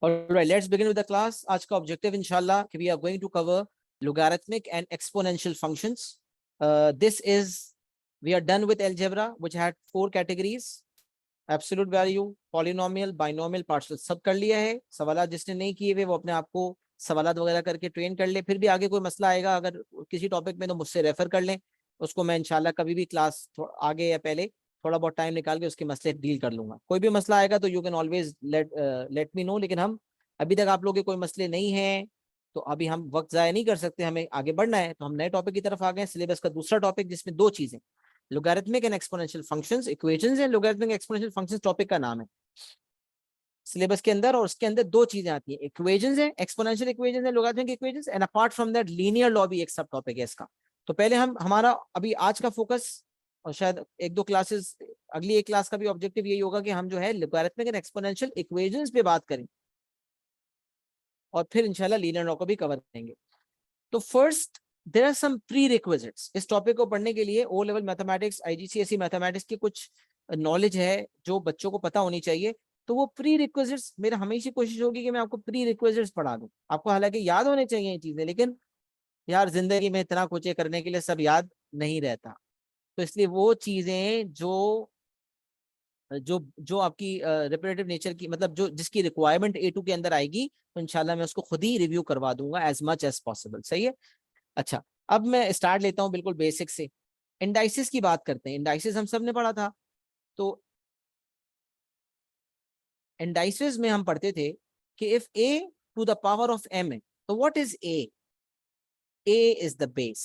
Alright, let's begin with the class. आज का objective इंशाल्लाह कि we are going to cover logarithmic and exponential functions. We are done with algebra, which had 4 categories: absolute value, polynomial, binomial, partial. सब कर लिया है. सवालात जिसने नहीं किए हुए वो अपने आप को सवालात वगैरह करके ट्रेन कर ले. फिर भी आगे कोई मसला आएगा अगर किसी टॉपिक में तो मुझसे रेफर कर लें. उसको मैं इंशाल्लाह कभी भी क्लास आगे या पहले थोड़ा बहुत टाइम निकाल के उसके मसले डील कर लूंगा. कोई भी मसला आएगा तो you can always let me know. लेकिन हम अभी तक आप लोगों के कोई मसले नहीं हैं तो अभी हम वक्त जाया नहीं कर सकते, हमें आगे बढ़ना है. तो हम नए टॉपिक की तरफ आ गए. सिलेबस का दूसरा टॉपिक जिसमें 2 चीजें, logarithmic and exponential functions, equations and logarithmic exponential functions topic का नाम है सिलेबस के अंदर. और उसके अंदर 2 चीजें आती हैं, इक्वेशंस है, एक्सपोनेंशियल इक्वेशंस है, logarithmic equations, and apart from that linear law भी एक सब टॉपिक है इसका. तो पहले हमारा अभी आज का फोकस और शायद 1-2 क्लासेस अगली एक क्लास का भी ऑब्जेक्टिव यही होगा कि हम जो है लोगैरिथमिक एंड एक्सपोनेंशियल इक्वेशंस पे बात करें और फिर इंशाल्लाह लीनियर लॉ को भी कवर करेंगे. तो first there are some prerequisites. इस टॉपिक को पढ़ने के लिए O level mathematics, IGCSE mathematics की कुछ नॉलेज है जो बच्चों को पता होनी चाहिए. तो वो प्री रिक्विजिट्स मेरा हमेशा कोशिश होगी कि मैं आपको प्री रिक्विजिट्स पढ़ा दूं. आपको हालांकि याद होने चाहिए ये चीजें, लेकिन यार जिंदगी में इतना कुछ करने के लिए सब याद नहीं रहता. तो इसलिए वो चीजें जो जो जो आपकी रिपीटेटिव नेचर की, मतलब जो जिसकी रिक्वायरमेंट A2 के अंदर आएगी, तो इंशाल्लाह मैं उसको खुद ही रिव्यू करवा दूंगा एज मच एज पॉसिबल. सही है. अच्छा, अब मैं स्टार्ट लेता हूं बिल्कुल बेसिक से. इंडाइसिस की बात करते हैं. इंडाइसिस हम सब ने पढ़ा था. तो इंडाइसिस में हम पढ़ते थे कि if a to the power of m है, तो what is a? a is the base.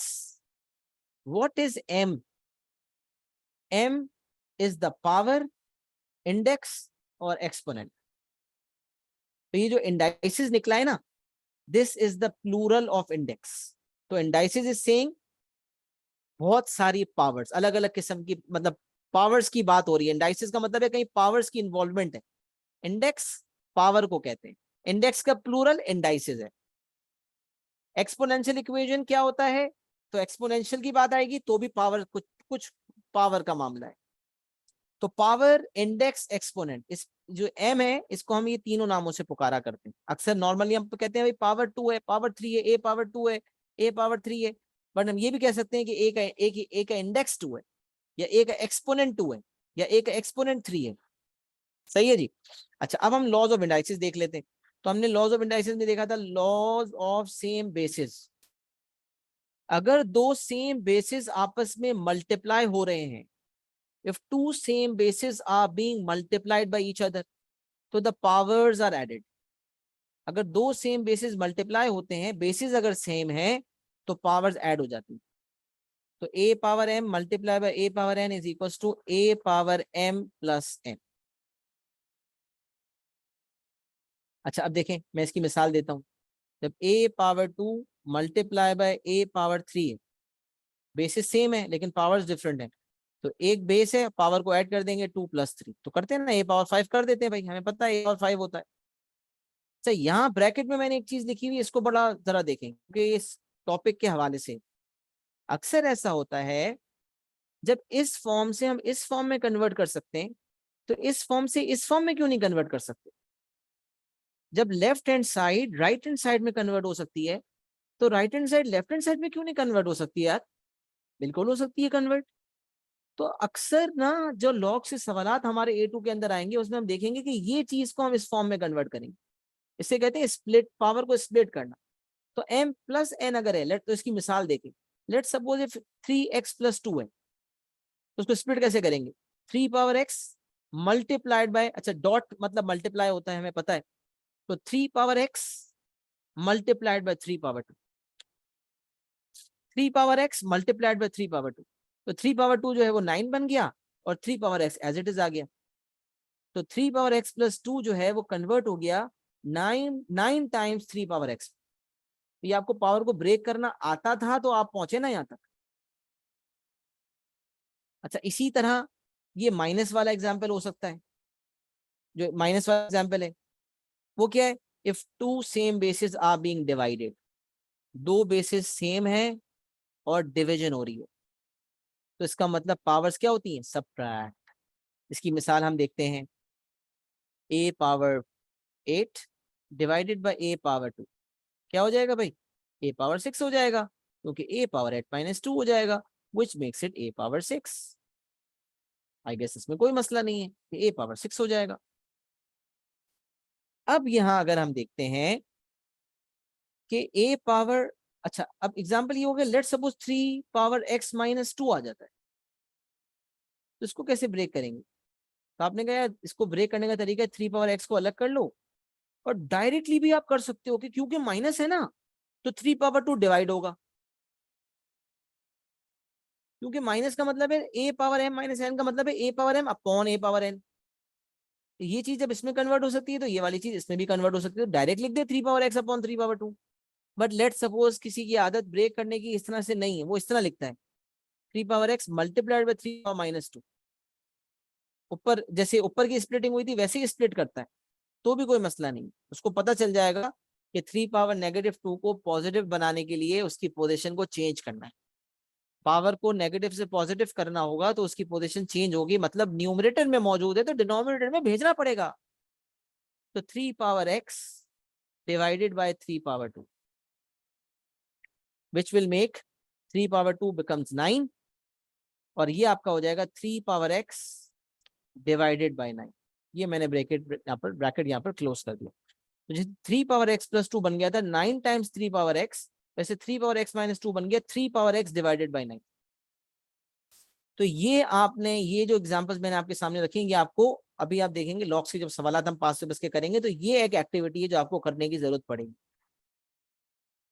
What is m? m is the power, index और एक्सपोनेंट. तो ये जो इंडाइसिस निकला है ना, this is the plural of index. तो इंडाइसिस इज सेइंग बहुत सारी पावर्स, अलग अलग किस्म की, मतलब पावर्स की बात हो रही है. इंडाइसिस का मतलब है कहीं पावर्स की इन्वॉल्वमेंट है. इंडेक्स पावर को कहते हैं. इंडेक्स का प्लूरल इंडाइसिस है. एक्सपोनेंशियल इक्वेशन क्या होता है? तो एक्सपोनेंशियल की बात आएगी तो भी पावर, कुछ कुछ पावर का मामला है. तो पावर, इंडेक्स, एक्सपोनेंट, इस जो m है इसको हम ये तीनों नामों से पुकारा करते हैं. अक्सर नॉर्मली हम कहते हैं भाई पावर 2 है, पावर 3 है, a पावर 2 है, a पावर 3 है. बट हम ये भी कह सकते हैं कि a का इंडेक्स 2 है, या a का एक्सपोनेंट 2 है, या a का एक्सपोनेंट 3 है. सही है जी. अच्छा, अब हम लॉज ऑफ इंडाइसिस देख लेते हैं. तो हमने लॉज ऑफ इंडाइसिस में देखा था लॉज ऑफ सेम बेसिस. अगर 2 सेम बेसिस आपस में मल्टीप्लाई हो रहे हैं, if 2 same bases are being multiplied by each other, तो the powers are added. अगर 2 सेम बेसिस मल्टीप्लाई होते हैं, बेसिस अगर सेम है तो पावर्स ऐड हो जाती है. तो a power m multiply by a power n is equal to a power m plus n. अच्छा, अब देखें, मैं इसकी मिसाल देता हूं. जब a power 2 multiply by a power 3 है, बेसिस सेम है लेकिन पावर्स डिफरेंट है. तो एक बेस है, पावर को ऐड कर देंगे 2 + 3, तो करते हैं ना, a पावर 5 कर देते हैं भाई, हमें पता है a पावर 5 होता है. अच्छा, यहाँ ब्रैकेट में मैंने एक चीज लिखी हुई है, इसको बड़ा जरा देखें क्योंकि इस टॉपिक के हवाले से अक्सर ऐसा होता है जब इस फॉर्म से हम इस फॉर्म में कन्वर्ट कर सकते हैं, तो इस फॉर्म से इस फॉर्म में क्यों नहीं कन्वर्ट कर सकते? जब left hand side right hand side में कन्वर्ट हो सकती है, तो right hand side left hand side में क्यों नहीं कन्वर्ट हो सकती है यार? बिल्कुल हो सकती है कन्वर्ट. तो अक्सर ना जो लॉग से सवालात हमारे A2 के अंदर आएंगे उसमें हम देखेंगे कि ये चीज को हम इस फॉर्म में कन्वर्ट करेंगे. इसे कहते हैं स्प्लिट, पावर को स्प्लिट करना. तो m प्लस n अगर है, लेट, तो इसकी मिसाल देखें. लेट सपोज इफ 3x + 2 है, तो उसको स्प्लिट कैसे करेंगे? 3 पावर x मल्टीप्लाइड बाय, अच्छा डॉट मतलब मल्टीप्लाई होता है हमें पता है, तो 3 power x multiplied by 3 power 2. 3 power x multiplied by 3 power 2, तो 3 पावर 2 जो है वो 9 बन गया और 3 power x as it is आ गया. तो 3 पावर x + 2 जो है वो कन्वर्ट हो गया 9 टाइम्स 3 पावर x. ये आपको पावर को ब्रेक करना आता था तो आप पहुंचे ना यहां तक. अच्छा, इसी तरह ये माइनस वाला एग्जाम्पल हो सकता है. जो माइनस वाला एग्जाम्पल है वो क्या है? If 2 same bases are being divided, 2 bases same है और डिवीजन हो रही है, तो इसका मतलब पावर्स क्या होती हैं? सबट्रैक्ट. इसकी मिसाल हम देखते हैं. a power 8 divided by A power 2, क्या हो जाएगा भाई? ए पावर 6 हो जाएगा, क्योंकि ए पावर 8 - 2 हो जाएगा, which makes it a power 6। I guess इसमें कोई मसला नहीं है कि ए पावर 6 हो जाएगा। अब यहां अगर हम देखते हैं कि ए पावर, अच्छा अब एग्जांपल ये हो गया, लेट्स सपोज 3 पावर x - 2 आ जाता है, तो इसको कैसे ब्रेक करेंगे? तो आपने कहा यार इसको ब्रेक करने का तरीका है 3 पावर x को अलग कर लो, और डायरेक्टली भी आप कर सकते हो कि क्योंकि माइनस है ना, तो 3 पावर 2 डिवाइड होगा, क्योंकि माइनस का मतलब है ए पावर m - n का मतलब है a power m upon A power n। ये चीज जब इसमें कन्वर्ट हो सकती है तो ये वाली चीज इसमें भी कन्वर्ट हो सकती है, तो डायरेक्ट लिख दे 3 power x upon 3 power 2। But let suppose किसी की आदत ब्रेक करने की इस तरह से नहीं है, वो इस तरह लिखता है 3 power x multiplied by 3 power -2, ऊपर जैसे ऊपर की स्प्लिटिंग हुई थी वैसे ही स्प्लिट करता है, तो भी कोई मसला नहीं, उसको पता चल जाएगा कि 3 पावर -2 को पॉजिटिव बनाने के लिए उसकी पोजीशन को चेंज करना है। पावर को नेगेटिव से पॉजिटिव करना होगा तो उसकी पोजीशन चेंज होगी, मतलब न्यूमरेटर में मौजूद है तो डिनोमिनेटर में भेजना पड़ेगा। तो 3 power x divided by 3 power 2, which will make 3 power 2 becomes 9, और ये आपका हो जाएगा 3 पावर x डिवाइडेड बाय 9। ये मैंने ब्रैकेट यहाँ पर क्लोज कर दिया। तो जैसे 3 पावर x प्लस 2 बन गया था 9 टाइम्स 3 पावर x, वैसे 3 पावर x - 2 बन गया 3 पावर x डिवाइडेड बाय 9। तो ये आपने, ये जो एग्जांपल्स मैंने आपके सामने रखे ये आपको अभी आप देखेंगे लॉग्स के जब सवाल हम पास से बस के करेंगे तो ये एक एक्टिविटी है जो आपको करने की जरूरत पड़ेगी,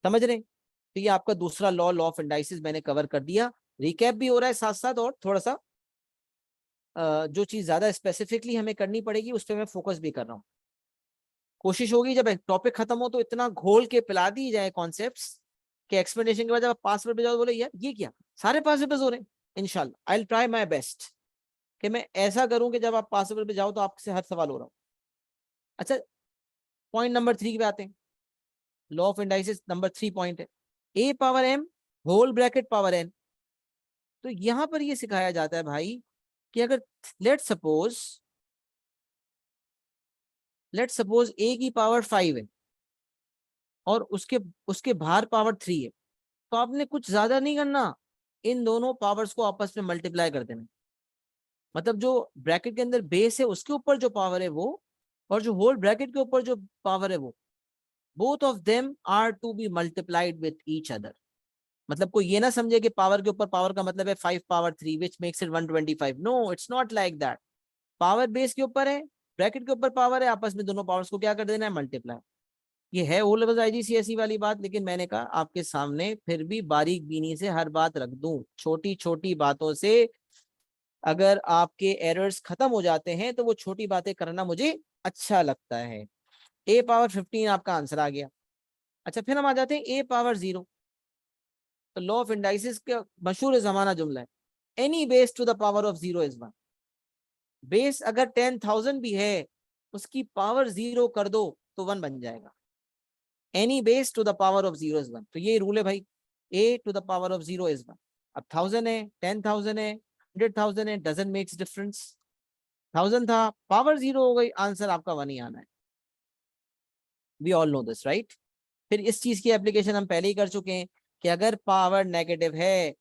समझ रहे? तो ये आपका दूसरा लॉ ऑफ इंडाइसिस मैंने कवर कर दिया, रिकैप भी हो रहा है साथ साथ, और थोड़ा सा जो चीज ज्यादा स्पेसिफिकली हमें करनी पड़ेगी उस पर मैं फोकस भी कर रहा हूँ। कोशिश होगी जब टॉपिक खत्म हो तो इतना घोल के पिला दी जाए कॉन्सेप्ट्स के एक्सप्लेनेशन के बाद जब आप पास पे जाओ बोले यार ये क्या, सारे पास पेपर्स हो रहे हैं। इंशाल्लाह I will try my best कि मैं ऐसा करूं कि जब आप पास पेपर पे जाओ तो आपसे हर सवाल हो रहा हो। अच्छा, पॉइंट नंबर 3 पे आते हैं। Law of indices number 3 point है a power m whole bracket power n। तो यहां पर ये सिखाया जाता है भाई कि अगर लेट सपोज a की पावर 5 है और उसके उसके बाहर पावर 3 है, तो आपने कुछ ज्यादा नहीं करना, इन दोनों पावर्स को आपस में मल्टीप्लाई कर देना। मतलब जो ब्रैकेट के अंदर बेस है उसके ऊपर जो पावर है वो, और जो होल ब्रैकेट के ऊपर जो पावर है वो, both of them are to be multiplied with each other. मतलब कोई ये ना समझे कि पावर के ऊपर पावर का मतलब है 5 power 3 which makes it 125। No, it's not like that. Power base के ऊपर है, ब्रैकेट के ऊपर पावर है, आपस में दोनों पावर्स को क्या कर देना है, मल्टीप्लाई। ये है ओ लेवल आईजीसीएसई वाली बात, लेकिन मैंने कहा आपके सामने फिर भी बारीक बीनी से हर बात रख दूं, छोटी छोटी बातों से अगर आपके एरर्स खत्म हो जाते हैं तो वो छोटी बातें करना मुझे अच्छा लगता है। ए पावर 15 आपका आंसर आ गया। अच्छा, फिर हम आ जाते हैं ए पावर 0। तो लॉ ऑफ इंडाइसिस का मशहूर जमाना जुमला है, any base to the power of 0 is 1। Base अगर 10,000 भी है उसकी पावर 0 कर दो तो 1 बन जाएगा। Any base to the power of 0 is 1, तो ये रूल है भाई, a to the power of 0 is 1। अब 1000 है, 10,000 है, 100,000 है, डजंट मेक्स डिफरेंस। 1000 था, पावर 0 हो गई, आंसर आपका 1 ही आना है। We all know this right. फिर इस चीज की एप्लीकेशन हम पहले ही कर चुके हैं कि अगर पावर नेगेटिव है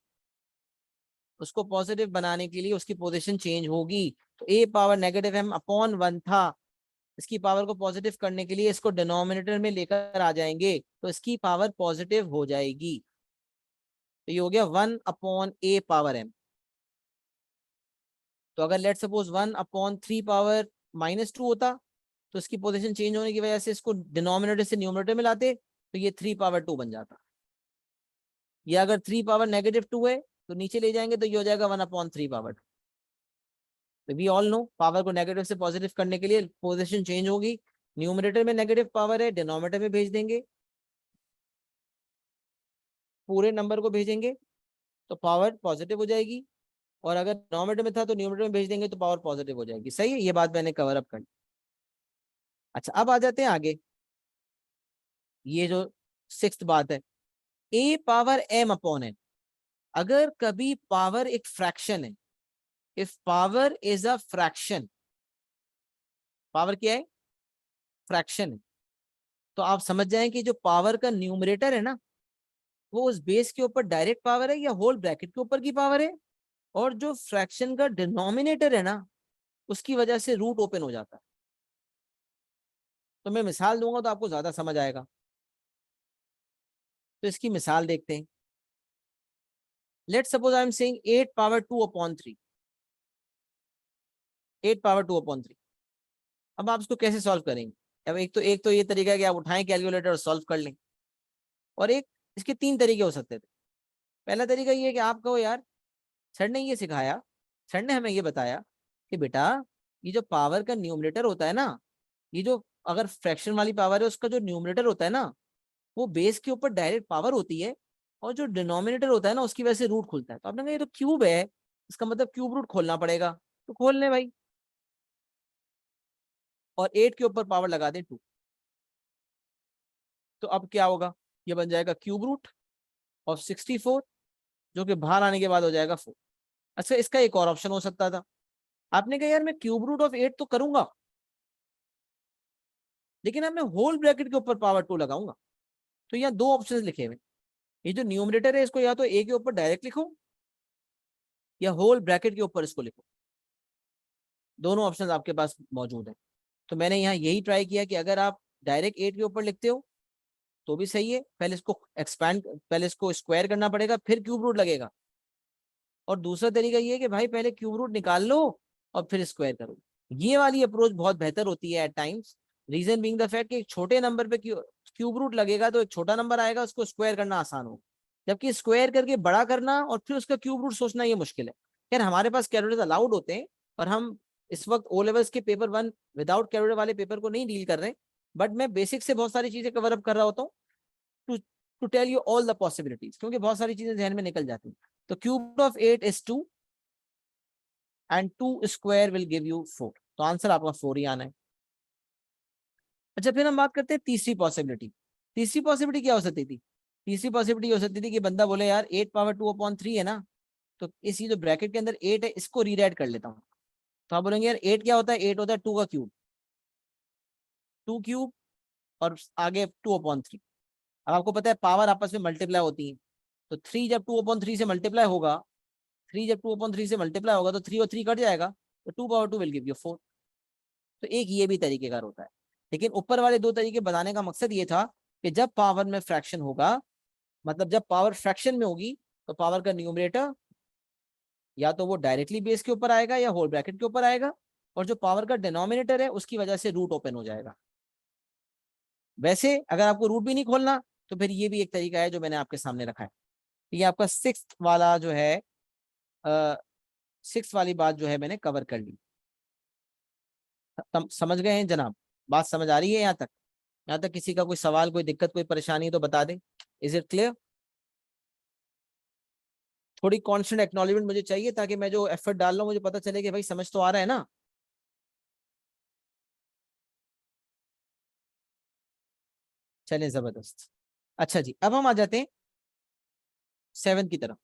उसको पॉजिटिव बनाने के लिए उसकी पोजीशन चेंज होगी। तो ए पावर नेगेटिव m अपॉन 1 था, इसकी पावर को पॉजिटिव करने के लिए इसको डिनोमिनेटर में लेकर आ जाएंगे तो इसकी पावर पॉजिटिव हो जाएगी। तो ये हो गया 1 अपॉन ए पावर m। तो अगर लेट सपोज 1 अपॉन 3 पावर -2 होता तो इसकी पोजीशन चेंज होने की वजह से इसको डिनोमिनेटर से न्यूमरेटर में लाते तो ये 3 पावर 2 बन जाता। या अगर 3 पावर -2 है तो नीचे ले जाएंगे तो ये हो जाएगा 1 अपॉन 3 पावर 2। तो वी ऑल नो पावर को नेगेटिव से पॉजिटिव करने के लिए पोजीशन चेंज होगी, न्यूमरेटर में नेगेटिव पावर है डिनोमिनेटर में भेज देंगे, पूरे नंबर को भेजेंगे तो पावर पॉजिटिव हो जाएगी, और अगर डिनोमिनेटर में था तो न्यूमरेटर में भेज देंगे तो पावर पॉजिटिव हो जाएगी। सही है, ये बात मैंने कवर अप कर। अच्छा, अब आ जाते हैं आगे। ये जो 6th बात है, a power m upon n। अगर कभी पावर एक फ्रैक्शन है, if power is a fraction, power क्या है, फ्रैक्शन है, तो आप समझ जाएं कि जो पावर का न्यूमरेटर है ना, वो उस बेस के ऊपर डायरेक्ट पावर है या होल ब्रैकेट के ऊपर की पावर है, और जो फ्रैक्शन का डिनोमिनेटर है ना, उसकी वजह से रूट ओपन हो जाता है। तो मैं मिसाल दूंगा तो आपको ज्यादा समझ आएगा। तो इसकी मिसाल देखते हैं। Let suppose I am saying 8 power 2/3, 8 power 2/3। अब आप इसको कैसे सॉल्व करेंगे? अब एक तो ये तरीका है कि आप उठाएं कैलकुलेटर और सॉल्व कर लें, और एक, इसके तीन तरीके हो सकते थे। पहला तरीका ये है कि आप कहो यार, सर ने ये सिखाया, सर ने हमें ये बताया कि बेटा, ये जो पावर का न्यूमरेटर होता है ना, ये जो अगर फ्रैक्शन वाली पावर है उसका जो न्यूमरेटर होता है ना, वो बेस के ऊपर डायरेक्ट पावर होती है, और जो डिनोमिनेटर होता है ना, उसकी वजह से रूट खुलता है। तो आपने कहा ये तो क्यूब है, इसका मतलब क्यूब रूट खोलना पड़ेगा। तो खोल लें भाई, और 8 के ऊपर पावर लगा दें 2। तो अब क्या होगा? ये बन जाएगा क्यूब रूट ऑफ 64, जो कि बाहर आने के बाद हो जाएगा 4। अच्छा, इसका एक और ऑप्शन हो सकता था। आपने कहा यार मैं क्यूब रूट ऑफ 8 तो करूंगा, लेकिन अब मैं होल ब्रैकेट के ऊपर पावर 2 लगाऊंगा। तो यहाँ दो ऑप्शन लिखे हुए, ये जो न्यूमरेटर है इसको या तो ए के ऊपर डायरेक्ट लिखो, या होल ब्रैकेट के ऊपर इसको लिखो। दोनों ऑप्शन आपके पास मौजूद है। तो मैंने यहाँ यही ट्राई किया कि अगर आप डायरेक्ट 8 के ऊपर लिखते हो तो भी सही है, पहले इसको एक्सपैंड, पहले इसको स्क्वायर करना पड़ेगा, फिर क्यूब रूट लगेगा। और दूसरा तरीका ये है कि भाई पहले क्यूब रूट निकाल लो और फिर स्क्वायर करो। ये वाली अप्रोच बहुत बेहतर होती है at times. Reason being the fact कि एक छोटे नंबर पे क्यूब रूट लगेगा तो एक छोटा नंबर आएगा, उसको स्क्वायर करना आसान हो, जबकि स्क्वायर करके बड़ा करना और फिर उसका क्यूब रूट सोचना ये मुश्किल है। यार हमारे पास कैलकुलेटर अलाउड होते हैं, और हम इस वक्त ओ लेवल्स के पेपर 1 विदाउट कैलकुलेटर वाले पेपर को नहीं डील कर रहे हैं, बट मैं बेसिक से बहुत सारी चीजें कवर अप कर रहा होता हूँ to to tell you all the possibilities, क्योंकि बहुत सारी चीजें जहन में निकल जाती हैं। तो cube of 8 is 2 and 2 square will give you 4। तो आंसर आपका 4 ही आना है। अच्छा, फिर हम बात करते हैं तीसरी पॉसिबिलिटी। तीसरी पॉसिबिलिटी क्या हो सकती थी? तीसरी पॉसिबिलिटी हो सकती थी कि बंदा बोले यार 8 पावर 2/3 है ना, तो इसी जो ब्रैकेट के अंदर 8 है इसको रीराइट कर लेता हूँ। तो आप बोलेंगे यार 8 क्या होता है? 8 होता है 2 का क्यूब, 2 क्यूब और आगे 2/3। अब आपको पता है पावर आपस में मल्टीप्लाई होती है, तो 3 जब 2/3 से मल्टीप्लाई होगा, 3 जब 2/3 से मल्टीप्लाई होगा तो 3 और 3 कट जाएगा, तो 2/2 विल गिव यू 4। तो एक ये भी तरीकेकार होता है। लेकिन ऊपर वाले दो तरीके बताने का मकसद ये था कि जब पावर में फ्रैक्शन होगा, मतलब जब पावर फ्रैक्शन में होगी, तो पावर का न्यूमरेटर या तो वो डायरेक्टली बेस के ऊपर आएगा या होल ब्रैकेट के ऊपर आएगा, और जो पावर का डिनोमिनेटर है उसकी वजह से रूट ओपन हो जाएगा। वैसे अगर आपको रूट भी नहीं खोलना, तो फिर ये भी एक तरीका है जो मैंने आपके सामने रखा है। ये आपका सिक्स वाला जो है, सिक्स वाली बात जो है मैंने कवर कर ली। समझ गए हैं जनाब? बात समझ आ रही है यहाँ तक? यहाँ तक किसी का कोई सवाल, कोई दिक्कत, कोई परेशानी तो बता दें। Is it clear? थोड़ी कॉन्स्टेंट एक्नॉलेजमेंट मुझे चाहिए, ताकि मैं जो एफर्ट डाल रहा हूँ मुझे पता चले कि भाई समझ तो आ रहा है ना। चलें, जबरदस्त। अच्छा जी, अब हम आ जाते हैं 7 की तरफ।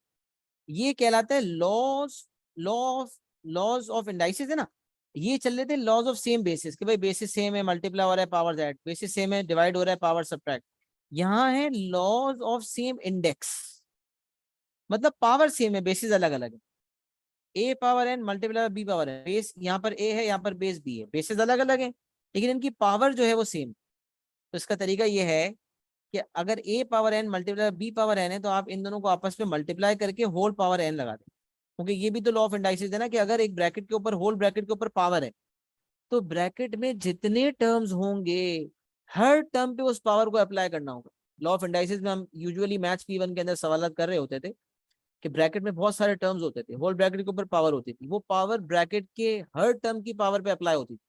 ये कहलाता है laws, law of laws of indices है ना। ये चल रहे थे लॉज ऑफ सेम बेसिस, कि भाई बेसिस सेम है, मल्टीप्लाई हो रहा है पावर दैट, बेसिस सेम है, डिवाइड हो रहा है पावर सब्ट्रैक्ट। यहाँ है लॉज ऑफ सेम इंडेक्स, मतलब पावर सेम है, बेसिस अलग अलग है। A power n multiply b power n, base यहाँ पर ए है, यहाँ पर बेस बी है, बेसिस अलग अलग है, लेकिन इनकी पावर जो है वो सेम। तो इसका तरीका ये है कि अगर a power n multiply b power n है, तो आप इन दोनों को आपस में मल्टीप्लाई करके होल पावर एन लगा दें। क्योंकि ये भी तो लॉ ऑफ इंडाइसिस है ना, कि अगर एक ब्रैकेट के ऊपर, होल ब्रैकेट के ऊपर पावर है, तो ब्रैकेट में जितने टर्म्स होंगे हर टर्म पे उस पावर को अप्लाई करना होगा। लॉ ऑफ इंडाइसिस में हम यूजुअली मैथ्स P1 के अंदर सवाल कर रहे होते थे कि ब्रैकेट में बहुत सारे टर्म्स होते थे, होल ब्रैकेट के ऊपर पावर होती थी, वो पावर ब्रैकेट के हर टर्म की पावर पे अप्लाई होती थी।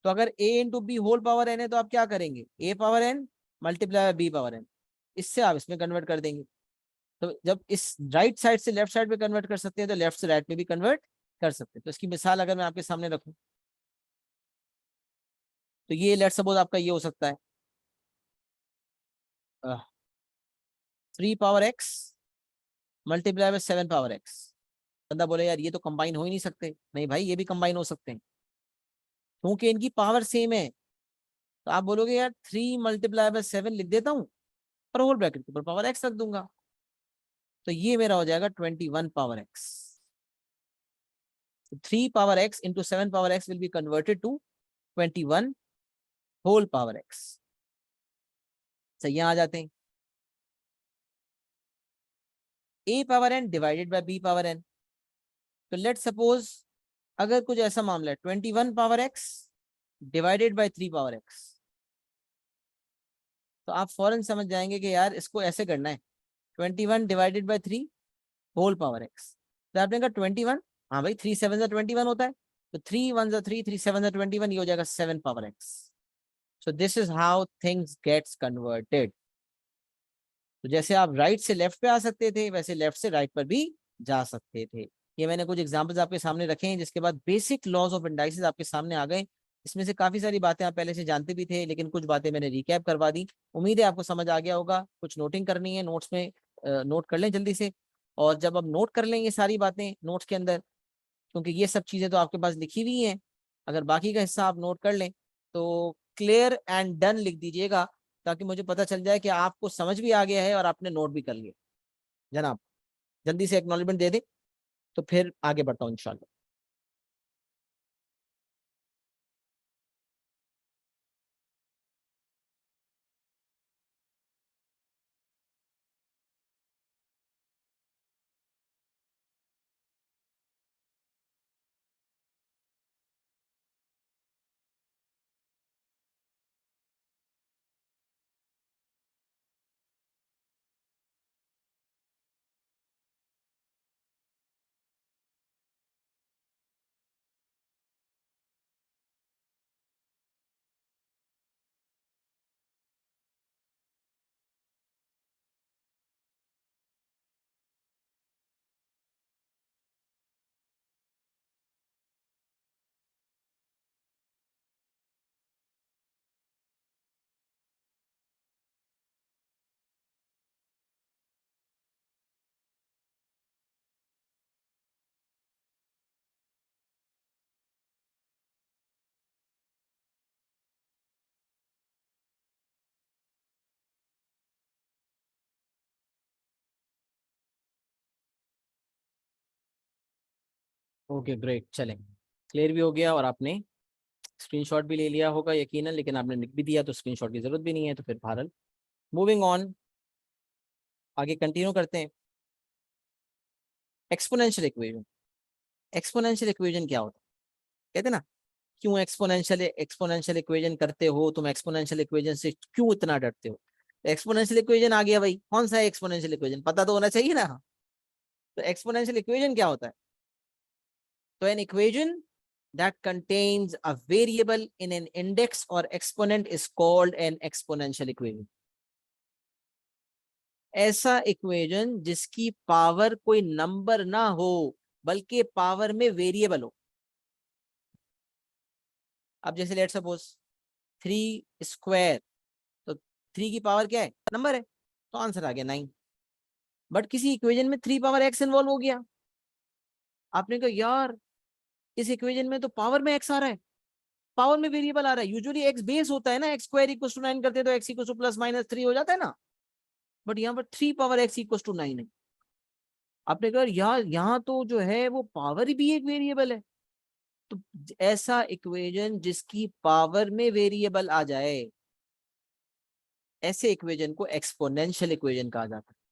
तो अगर a into b whole power n है, तो आप क्या करेंगे? a power n multiply b power n, इससे आप इसमें कन्वर्ट कर देंगे। तो जब इस राइट साइड से लेफ्ट साइड पे कन्वर्ट कर सकते हैं, तो लेफ्ट से राइट में भी कन्वर्ट कर सकते हैं। तो इसकी मिसाल अगर मैं आपके सामने रखूं, तो ये लेट्स सपोज आपका ये हो सकता है 3 power x multiply by 7 power x। बंदा बोले यार ये तो कंबाइन हो ही नहीं सकते। नहीं भाई, ये भी कंबाइन हो सकते हैं, क्योंकि इनकी पावर सेम है। तो आप बोलोगे यार 3 मल्टीप्लाई बाय 7 लिख देता हूँ और होल ब्रैकेट के ऊपर पावर एक्स रख दूंगा, तो ये मेरा हो जाएगा 21 power x. 3 power x into 7 power x will be converted to 21 whole power x. सही, आ जाते हैं। a power n divided by b power n। तो लेट सपोज अगर कुछ ऐसा मामला है 21 power x divided by 3 power x, तो आप फौरन समझ जाएंगे कि यार इसको ऐसे करना है 21 divided by 3 whole power x। तो आपने कहा 21, हाँ भाई 3 7 21 होता है, तो 3 1 3 3 7 21, ये हो जाएगा 7 power x। So this is how things gets converted. तो जैसे आप राइट से लेफ्ट पे आ सकते थे, वैसे लेफ्ट से राइट पर भी जा सकते थे। ये मैंने कुछ एग्जांपल्स आपके सामने रखे हैं, जिसके बाद बेसिक लॉज ऑफ इंडाइसिस आपके सामने आ गए। इसमें से काफी सारी बातें आप पहले से जानते भी थे, लेकिन कुछ बातें मैंने रिकैप करवा दी। उम्मीद है आपको समझ आ गया होगा। कुछ नोटिंग करनी है नोट्स में, नोट कर लें जल्दी से। और जब आप नोट कर लें ये सारी बातें नोट्स के अंदर, क्योंकि ये सब चीजें तो आपके पास लिखी हुई हैं, अगर बाकी का हिस्सा आप नोट कर लें तो क्लियर एंड डन लिख दीजिएगा, ताकि मुझे पता चल जाए कि आपको समझ भी आ गया है और आपने नोट भी कर लिया। जनाब जल्दी से एक्नॉलेजमेंट दे दें, तो फिर आगे बढ़ता हूँ इंशाल्लाह। ओके ग्रेट, चलें। क्लियर भी हो गया और आपने स्क्रीनशॉट भी ले लिया होगा यकीनन, लेकिन आपने लिख भी दिया तो स्क्रीनशॉट की जरूरत भी नहीं है, तो फिर बहरहाल मूविंग ऑन, आगे कंटिन्यू करते हैं। Exponential equation. एक्सपोनेंशियल इक्वेशन क्या होता है? कहते हैं ना, क्यों एक्सपोनेंशियल एक्सपोनेंशियल इक्वेशन करते हो तुम, एक्सपोनेंशियल इक्वेशन से क्यों इतना डरते हो? एक्सपोनेंशियल इक्वेशन आ गया भाई, कौन सा है एक्सपोनेंशियल इक्वेशन, पता तो होना चाहिए ना। तो एक्सपोनेंशियल इक्वेशन क्या होता है? तो an equation that contains a variable in an index or exponent is called an exponential equation. ऐसा इक्वेशन जिसकी पावर कोई नंबर ना हो बल्कि पावर में वेरिएबल हो। अब जैसे लेट सपोज 3 स्क्वायर, तो 3 की पावर क्या है, नंबर है, तो आंसर आ गया 9। बट किसी इक्वेशन में 3 पावर एक्स इन्वॉल्व हो गया, आपने कहा यार इस इक्वेशन में तो पावर में एक्स आ रहा है, पावर में वेरिएबल आ रहा है। यूजुअली एक्स बेस होता है ना, एक्स स्क्वायर इक्वल टू 9 करते हैं तो x equal two plus minus 3 हो जाता है ना, बट यहाँ पर 3 पावर एक्स इक्वल टू 9 है। आपने कहा यार यहाँ तो जो है वो पावर भी एक वेरिएबल है। तो ऐसा इक्वेशन जिसकी पावर में वेरिएबल आ जाए, ऐसे इक्वेशन को एक्सपोनेंशियल इक्वेशन कहा जाता है।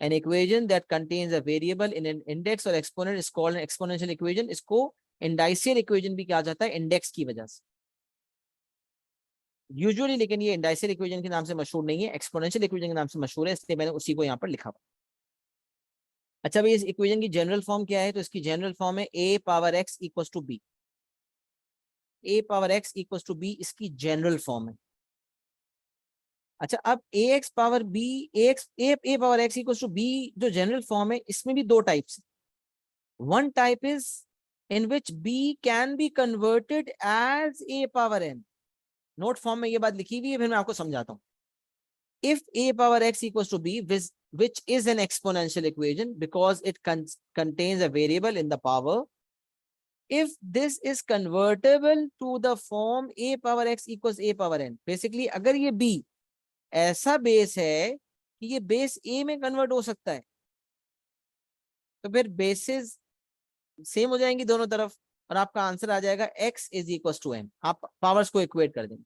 An equation that contains a variable in an index or exponent is called an exponential equation. इसको इंडाइसियल इक्वेशन भी कहा जाता है इंडेक्स की वजह से यूजुअली, लेकिन ये इंडाइसियल इक्वेशन के नाम से मशहूर नहीं है, एक्सपोनेंशियल इक्वेशन के नाम से मशहूर है, इसलिए मैंने उसी को यहाँ पर लिखा हुआ। अच्छा भाई, इस इक्वेशन की जनरल फॉर्म क्या है? तो इसकी जनरल फॉर्म है a power x equals to b। a power x equals to b इसकी जनरल फॉर्म है। अच्छा, अब ax power b, a power x equals to b जो जनरल फॉर्म है, इसमें भी दो types. One type is in which b can be converted as a power n। Note form में ये बात लिखी हुई है, फिर मैं आपको समझाता हूँ। If a power x equals to b, which is an exponential equation because it contains a variable in the power, if this is convertible to the form a power x equals a power n, basically अगर ये b ऐसा base है कि ये base a में convert हो सकता है, तो फिर बेसिस सेम हो जाएंगी दोनों तरफ और आपका आंसर आ जाएगा x is equal to n। आप पावर्स को इक्वेट कर देंगे।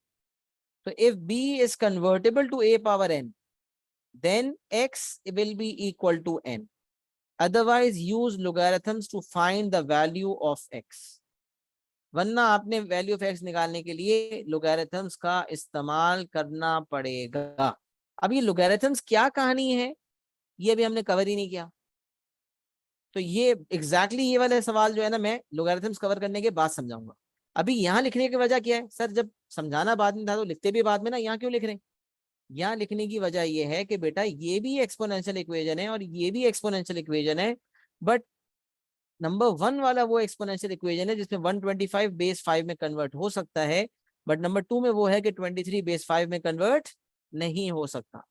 तो if b is convertible to a power n, then x will be equal to n. Otherwise use logarithms to find the value of x. वरना आपने value of x निकालने के लिए लोगैरिथम्स का इस्तेमाल करना पड़ेगा। अब ये लोगैरिथम्स क्या कहानी है ये भी हमने कवर ही नहीं किया। तो ये एग्जैक्टली ये वाला सवाल जो है ना, मैं लोगैरिथम्स कवर करने के बाद समझाऊंगा। अभी यहाँ लिखने की वजह क्या है? सर जब समझाना बाद में था तो लिखते भी बाद में ना, यहाँ क्यों लिख रहे हैं? यहाँ लिखने की वजह यह है कि बेटा ये भी एक्सपोनेंशियल इक्वेशन है और ये भी एक्सपोनेंशियल इक्वेशन है, बट नंबर 1 वाला वो एक्सपोनेंशियल इक्वेशन है जिसमें 125 बेस 5 में कन्वर्ट हो सकता है, बट नंबर 2 में वो है कि 23 बेस 5 में कन्वर्ट नहीं हो सकता।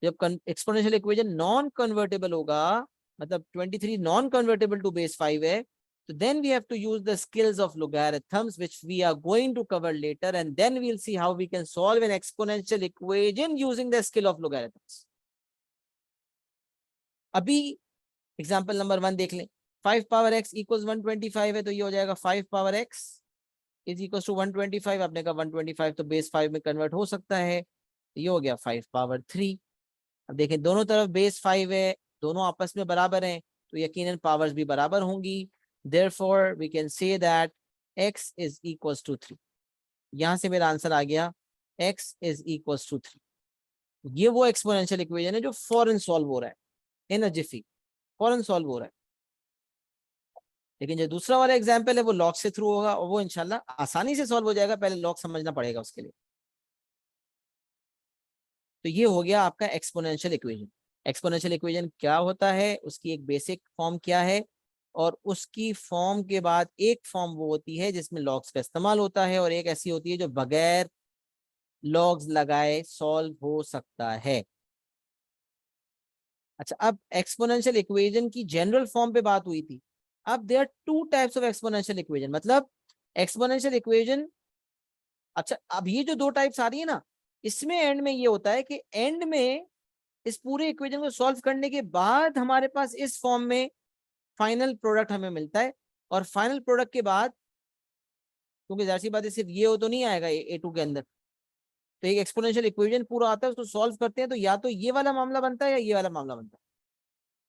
जब एक्सपोनेंशियल इक्वेशन नॉन कन्वर्टेबल होगा, मतलब 23 नॉन कन्वर्टेबल टू बेस 5 है, तो then we have to use the skills of logarithms which we are going to cover later, and then we'll see how we can solve an exponential equation using the skill of logarithms. अभी example number 1 देख लें। 5 power x equals 125 है, तो ये हो जाएगा 5 power x is equals to 125। आपने कहा 125 तो बेस 5 में कन्वर्ट हो सकता है, ये हो गया 5 पावर 3। अब देखें दोनों तरफ बेस 5 है, दोनों आपस में बराबर हैं, तो यकीनन पावर्स भी बराबर होंगी। Therefore we can say that x is equals to 3। यहां से मेरा आंसर आ गया x is equals to 3। ये वो एक्सपोनेंशियल इक्वेशन है जो फौरन सॉल्व हो रहा है, इन अ जिफी फौरन सॉल्व हो रहा है। लेकिन जो दूसरा वाला एग्जाम्पल है वो लॉग से थ्रू होगा और वो इंशाल्लाह आसानी से सॉल्व हो जाएगा, पहले लॉग समझना पड़ेगा उसके लिए। तो ये हो गया आपका एक्सपोनेंशियल इक्वेशन। एक्सपोनेंशियल इक्वेशन क्या होता है, उसकी एक बेसिक फॉर्म क्या है, और उसकी फॉर्म के बाद एक फॉर्म वो होती है जिसमें लॉग्स का इस्तेमाल होता है, और एक ऐसी होती है जो बगैर लॉग्स लगाए सॉल्व हो सकता है। अच्छा, अब एक्सपोनेंशियल इक्वेशन की जनरल फॉर्म पे बात हुई थी। अब there are 2 types of exponential equation, मतलब एक्सपोनेंशियल इक्वेशन। अच्छा, अब ये जो 2 टाइप्स आ रही है ना, इसमें एंड में ये होता है कि एंड में इस पूरे इक्वेशन को सॉल्व करने के बाद हमारे पास इस फॉर्म में फाइनल प्रोडक्ट हमें मिलता है, और फाइनल प्रोडक्ट के बाद, क्योंकि जाहिर सी बात है सिर्फ ये हो तो नहीं आएगा A2 के अंदर, तो एक एक्सपोनेंशियल इक्वेशन पूरा आता है, उसको सॉल्व करते हैं तो या तो ये वाला मामला बनता है या ये वाला मामला बनता है।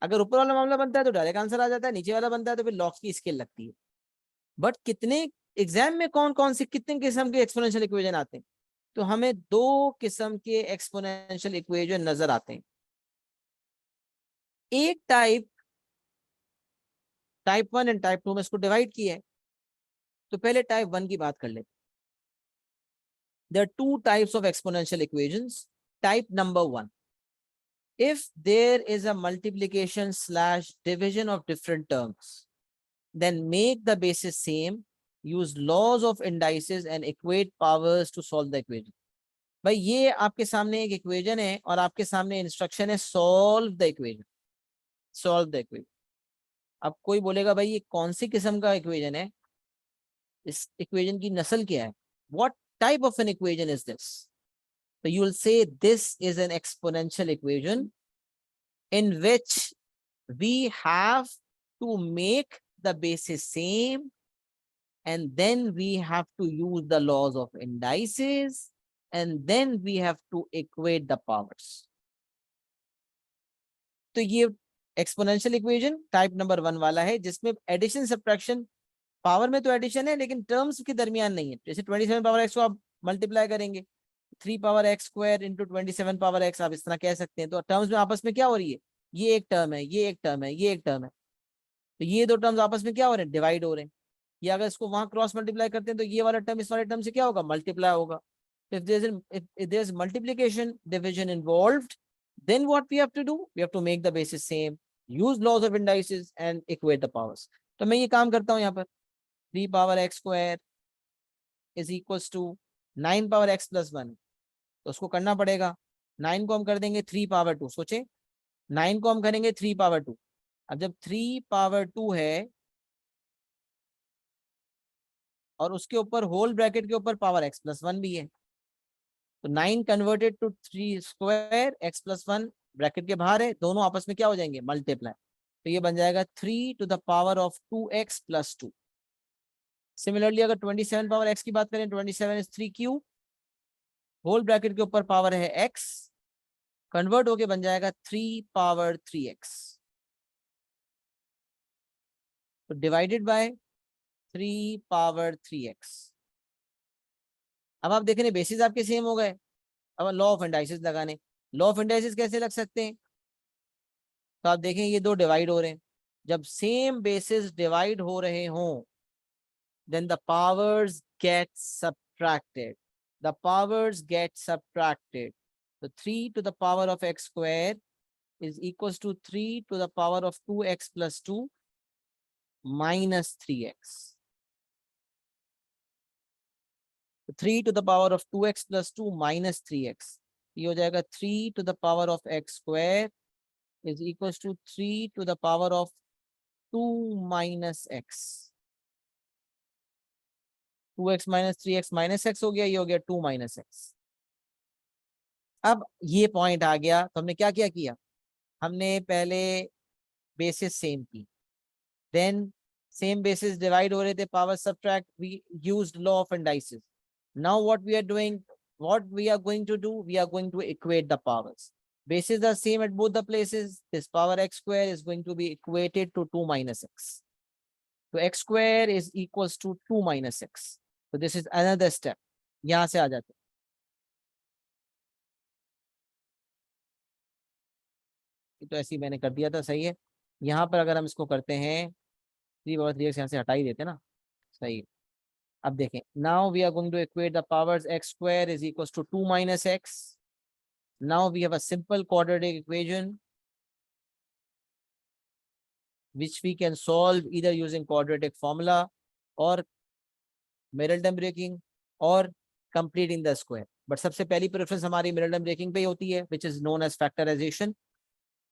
अगर ऊपर वाला मामला बनता है तो डायरेक्ट आंसर आ जाता है, नीचे वाला बनता है तो फिर लॉग्स की स्केल लगती है। बट कितने एग्जाम में कौन कौन से कितने किस्म के एक्सपोनेंशियल इक्वेशन आते हैं, तो हमें 2 किस्म के एक्सपोनेंशियल इक्वेशन नजर आते हैं। एक टाइप 1 एंड टाइप 2 में इसको डिवाइड किया है। तो पहले टाइप 1 की बात कर लेते हैं। There are 2 types of exponential equations. Type number 1, if there is a multiplication / division of different terms, then make the basis same, use laws of indices and equate powers to solve the equation. भाई ये आपके सामने एक equation है और आपके सामने instruction है solve the equation, solve the equation. अब कोई बोलेगा भाई ये कौन सी किस्म का इक्वेशन है, इस इक्वेशन की नस्ल क्या है, what type of an equation is this? So you will say this is an exponential equation in which we have to make the basis same, and then we have to use the laws of indices, and then we have to equate the powers. तो ये exponential equation type number 1 वाला है, जिसमें addition subtraction, power में तो addition है लेकिन terms के दरमियान नहीं है। जैसे 27 पावर एक्स को आप मल्टीप्लाई करेंगे 3 power x square into 27 power x, आप इस तरह कह सकते हैं। तो टर्म्स में आपस में क्या हो रही है, ये एक टर्म है, ये एक टर्म है, ये एक टर्म है, तो ये 2 टर्म्स आपस में क्या हो रहे हैं, डिवाइड हो रहे हैं। या अगर इसको वहां क्रॉस मल्टीप्लाई करते हैं तो ये वाला टर्म इस वाले टर्म से क्या होगा, मल्टीप्लाई होगा। if there's multiplication division involved, then what we have to do, we have to make the basis same, use laws of indices and equate the powers. तो मैं ये काम करता हूँ यहाँ पर, 3 power x square is equals to 9 power x plus 1, तो उसको करना पड़ेगा। 9 को हम कर देंगे 3 पावर 2, सोचे 9 को हम करेंगे 3 पावर 2। अब जब 3 पावर 2 है और उसके ऊपर होल ब्रैकेट के ऊपर पावर x प्लस 1 भी है। तो 9 converted to 3 square x plus 1 bracket के बाहर है, दोनों आपस में क्या हो जाएंगे, मल्टीप्लाई। तो ये बन जाएगा 3 to the power of 2x plus 2। Similarly अगर 27 पावर x की बात करें, 27 इज 3 क्यू, होल ब्रैकेट के ऊपर पावर है x, कन्वर्ट होके बन जाएगा 3 पावर 3x, तो डिवाइडेड बाय 3 पावर 3x। अब आप देख रहे बेसिस आपके सेम हो गए। अब लॉ ऑफ इंडाइसिस लगाने, लॉ ऑफ इंडाइसिस कैसे लग सकते हैं, तो आप देखें ये दो डिवाइड हो रहे हैं, जब सेम बेसिस डिवाइड हो रहे हों then the powers get subtracted. The powers get subtracted. So 3 to the power of x square is equals to 3 to the power of 2x plus 2 minus 3x. So 3 to the power of 2x plus 2 minus 3x. ये हो जाएगा 3 to the power of x square is equals to 3 to the power of 2 minus x. 2x minus 3x minus x हो गया, ये हो गया 2 minus x। अब ये पॉइंट आ गया तो हमने क्या क्या किया, हमने पहले बेसिस सेम की, देन सेम बेसिस डिवाइड हो रहे थे, power subtract, we used law of indices. Now what we are doing, what we are going to do, we are going to equate the powers. Bases are same at both the places. This power x square is going to be equated to 2 minus x. So x square is equals to 2 minus x. So this is another step. यहाँ से आ जाते हैं, तो ऐसे ही मैंने कर दिया था, सही है। यहाँ पर अगर हम इसको करते हैं 3/3x यहाँ से हटा ही देते हैं ना, सही है। अब देखें, now we are going to equate the powers x square is equals to 2 minus x. Now we have a simple quadratic equation which we can solve either using quadratic formula or Middleton breaking or completing the square. But सबसे पहली preference हमारी Middleton breaking पे ही होती है, which is known as factorization.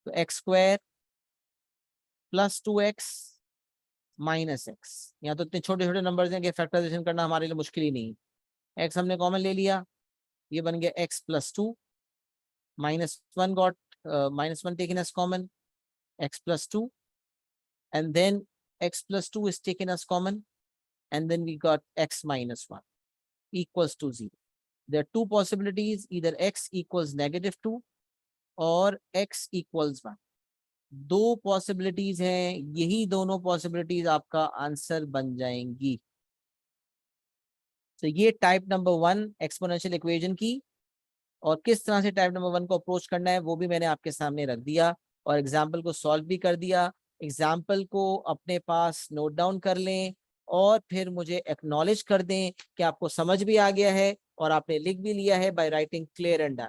तो x square plus 2x minus x, यहाँ तो इतने छोटे छोटे नंबर्स हैं कि फैक्टराइजेशन करना हमारे लिए मुश्किल ही नहीं है। एक्स हमने कॉमन ले लिया, ये बन गया x plus 2, -1 got -1 taken as common, x plus 2, and then x plus 2 is taken as common, and then we got x minus 1 equals to 0. There are two possibilities, either x equals -2 or x equals 1. दो possibilities हैं, यही दोनों possibilities आपका answer बन जाएंगी। तो ये type number 1 exponential equation की, और किस तरह से टाइप नंबर 1 को अप्रोच करना है वो भी मैंने आपके सामने रख दिया और एग्जाम्पल को सॉल्व भी कर दिया। एग्जाम्पल को अपने पास नोट डाउन कर लें और फिर मुझे एक्नॉलेज कर दें कि आपको समझ भी आ गया है और आपने लिख भी लिया है by writing clear and done.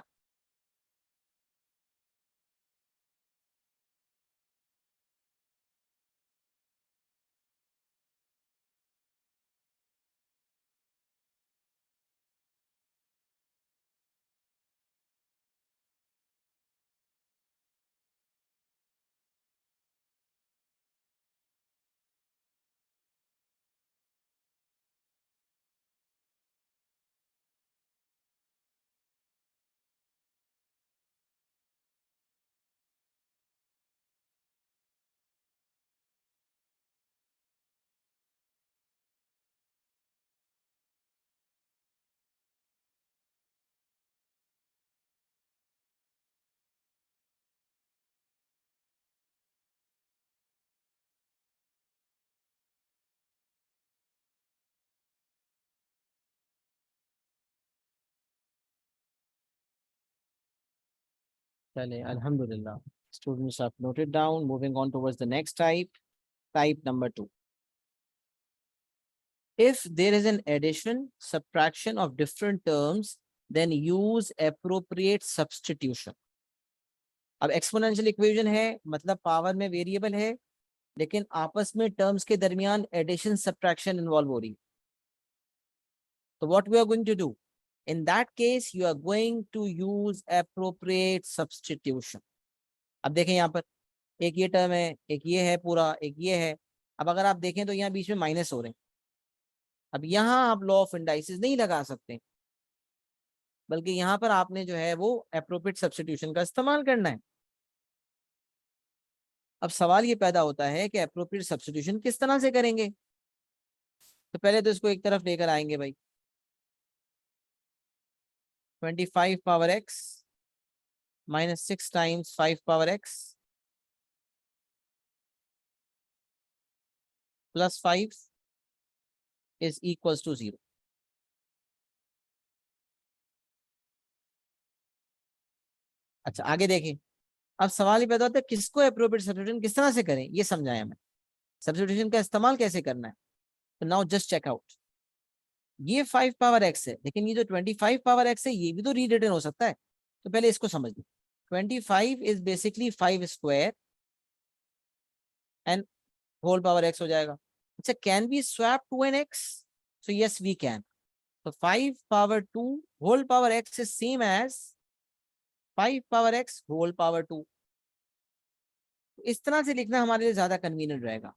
चले अल्हम्दुलिल्लाह, students have noted down. Moving on towards the next type number 2. If there is an addition, subtraction of different terms, then use appropriate substitution. अब एक्सपोनेंशियल इक्वेशन है, मतलब power में variable है, लेकिन आपस में टर्म्स के दरमियान एडिशन सब्ट्रैक्शन इन्वॉल्व हो रही है। तो what we are going to do in that case, you are going to use appropriate substitution. अब देखें यहाँ पर एक ये टर्म है, एक ये है पूरा, एक ये है। अब अगर आप देखें तो यहाँ बीच में माइनस हो रहे हैं। अब यहाँ आप लॉ ऑफ इंडाइसिस नहीं लगा सकते, बल्कि यहाँ पर आपने जो है वो एप्रोप्रिएट सब्स्टिट्यूशन का इस्तेमाल करना है। अब सवाल ये पैदा होता है कि एप्रोप्रिएट सब्स्टिट्यूशन किस तरह से करेंगे। तो पहले तो इसको एक तरफ लेकर आएंगे भाई, 25 power x minus 6 times 5 power x plus 5 is equals to 0। अच्छा आगे देखें। अब सवाल ये पैदा होता है किसको एप्रोप्रिएट सब्स्टिट्यूशन किस तरह से करें, ये समझाया मैं। सब्स्टिट्यूशन का इस्तेमाल कैसे करना है। तो नाउ जस्ट चेक आउट, ये 5 पावर x है, लेकिन ये जो 25 पावर x है ये भी तो रीरिटन हो सकता है। तो पहले इसको समझ लो, 25 is basically 5 square and whole power x हो जाएगा। अच्छा can be swap 2 and x, so yes we can. तो 5 power 2 whole power x is same as 5 power x whole power 2। इस तरह से लिखना हमारे लिए ज्यादा कन्वीनियंट रहेगा।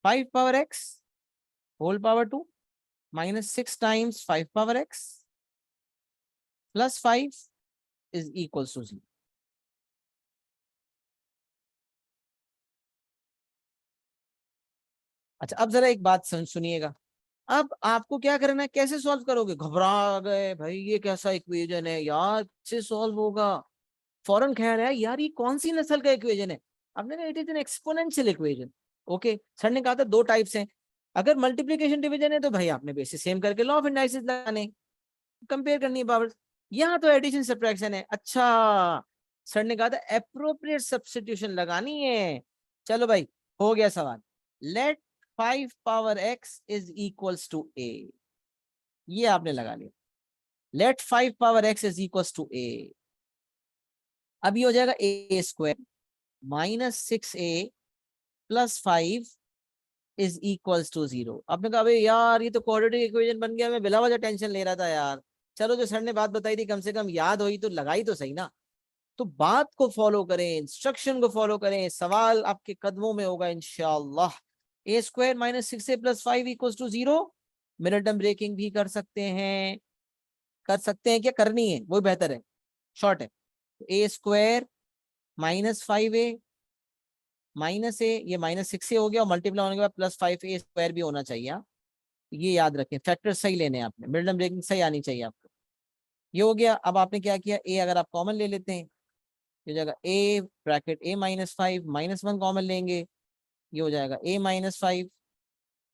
5 power x whole power 2 minus 6 times 5 power x plus 5 is equal to 0। अच्छा अब जरा एक बात सुनिएगा। अब आपको क्या करना है, कैसे सॉल्व करोगे। घबरा गए भाई, ये कैसा इक्वेशन है यार, कैसे सॉल्व होगा। फौरन ख्याल है यार ये कौन सी नस्ल का इक्वेशन है। आपने कहा it is an exponential equation. Okay, sir ने कहा था दो टाइप्स हैं। अगर मल्टीप्लिकेशन डिवीजन है तो भाई आपने बेसिस सेम करके लॉ ऑफ इंडाइसिस लगाने, कंपेयर करनी है पावर्स। यहाँ तो एडिशन सब्ट्रैक्शन है। अच्छा, सर ने कहा था एप्रोप्रिएट सब्स्टिट्यूशन लगानी है। चलो भाई, हो गया सवाल। Let 5 power x is equals to a, ये आपने लगा लिया। Let 5 power x is equals to a, अब ये हो जाएगा a square minus 6a plus 5 is equals to 0। आपने कहा भाई यार ये तो क्वाड्रेटिक इक्वेशन बन गया, मैं बिला वजह टेंशन ले रहा था यार। चलो जो सर ने बात बताई थी कम से कम याद हुई तो लगाई तो सही ना। तो बात को फॉलो करें, इंस्ट्रक्शन को फॉलो करें, सवाल आपके कदमों में होगा इंशाअल्लाह। A square minus 6a plus 5 equals to 0। Middle term breaking भी कर सकते हैं, कर सकते हैं क्या, करनी है वो बेहतर है, शॉर्ट है। ए स्क्वायर माइनस 5a माइनस ए, ये माइनस 6a हो गया, और मल्टीप्लाई होने के बाद प्लस 5a स्क्वायर भी होना चाहिए। हाँ? ये याद रखें, फैक्टर सही लेने हैं आपने, मिड टर्म ब्रेकिंग सही आनी चाहिए आपको। ये हो गया। अब आपने क्या किया, ए अगर आप कॉमन ले लेते हैं, ये जगह a bracket a minus 5 minus 1 common लेंगे, ये हो जाएगा a minus 5।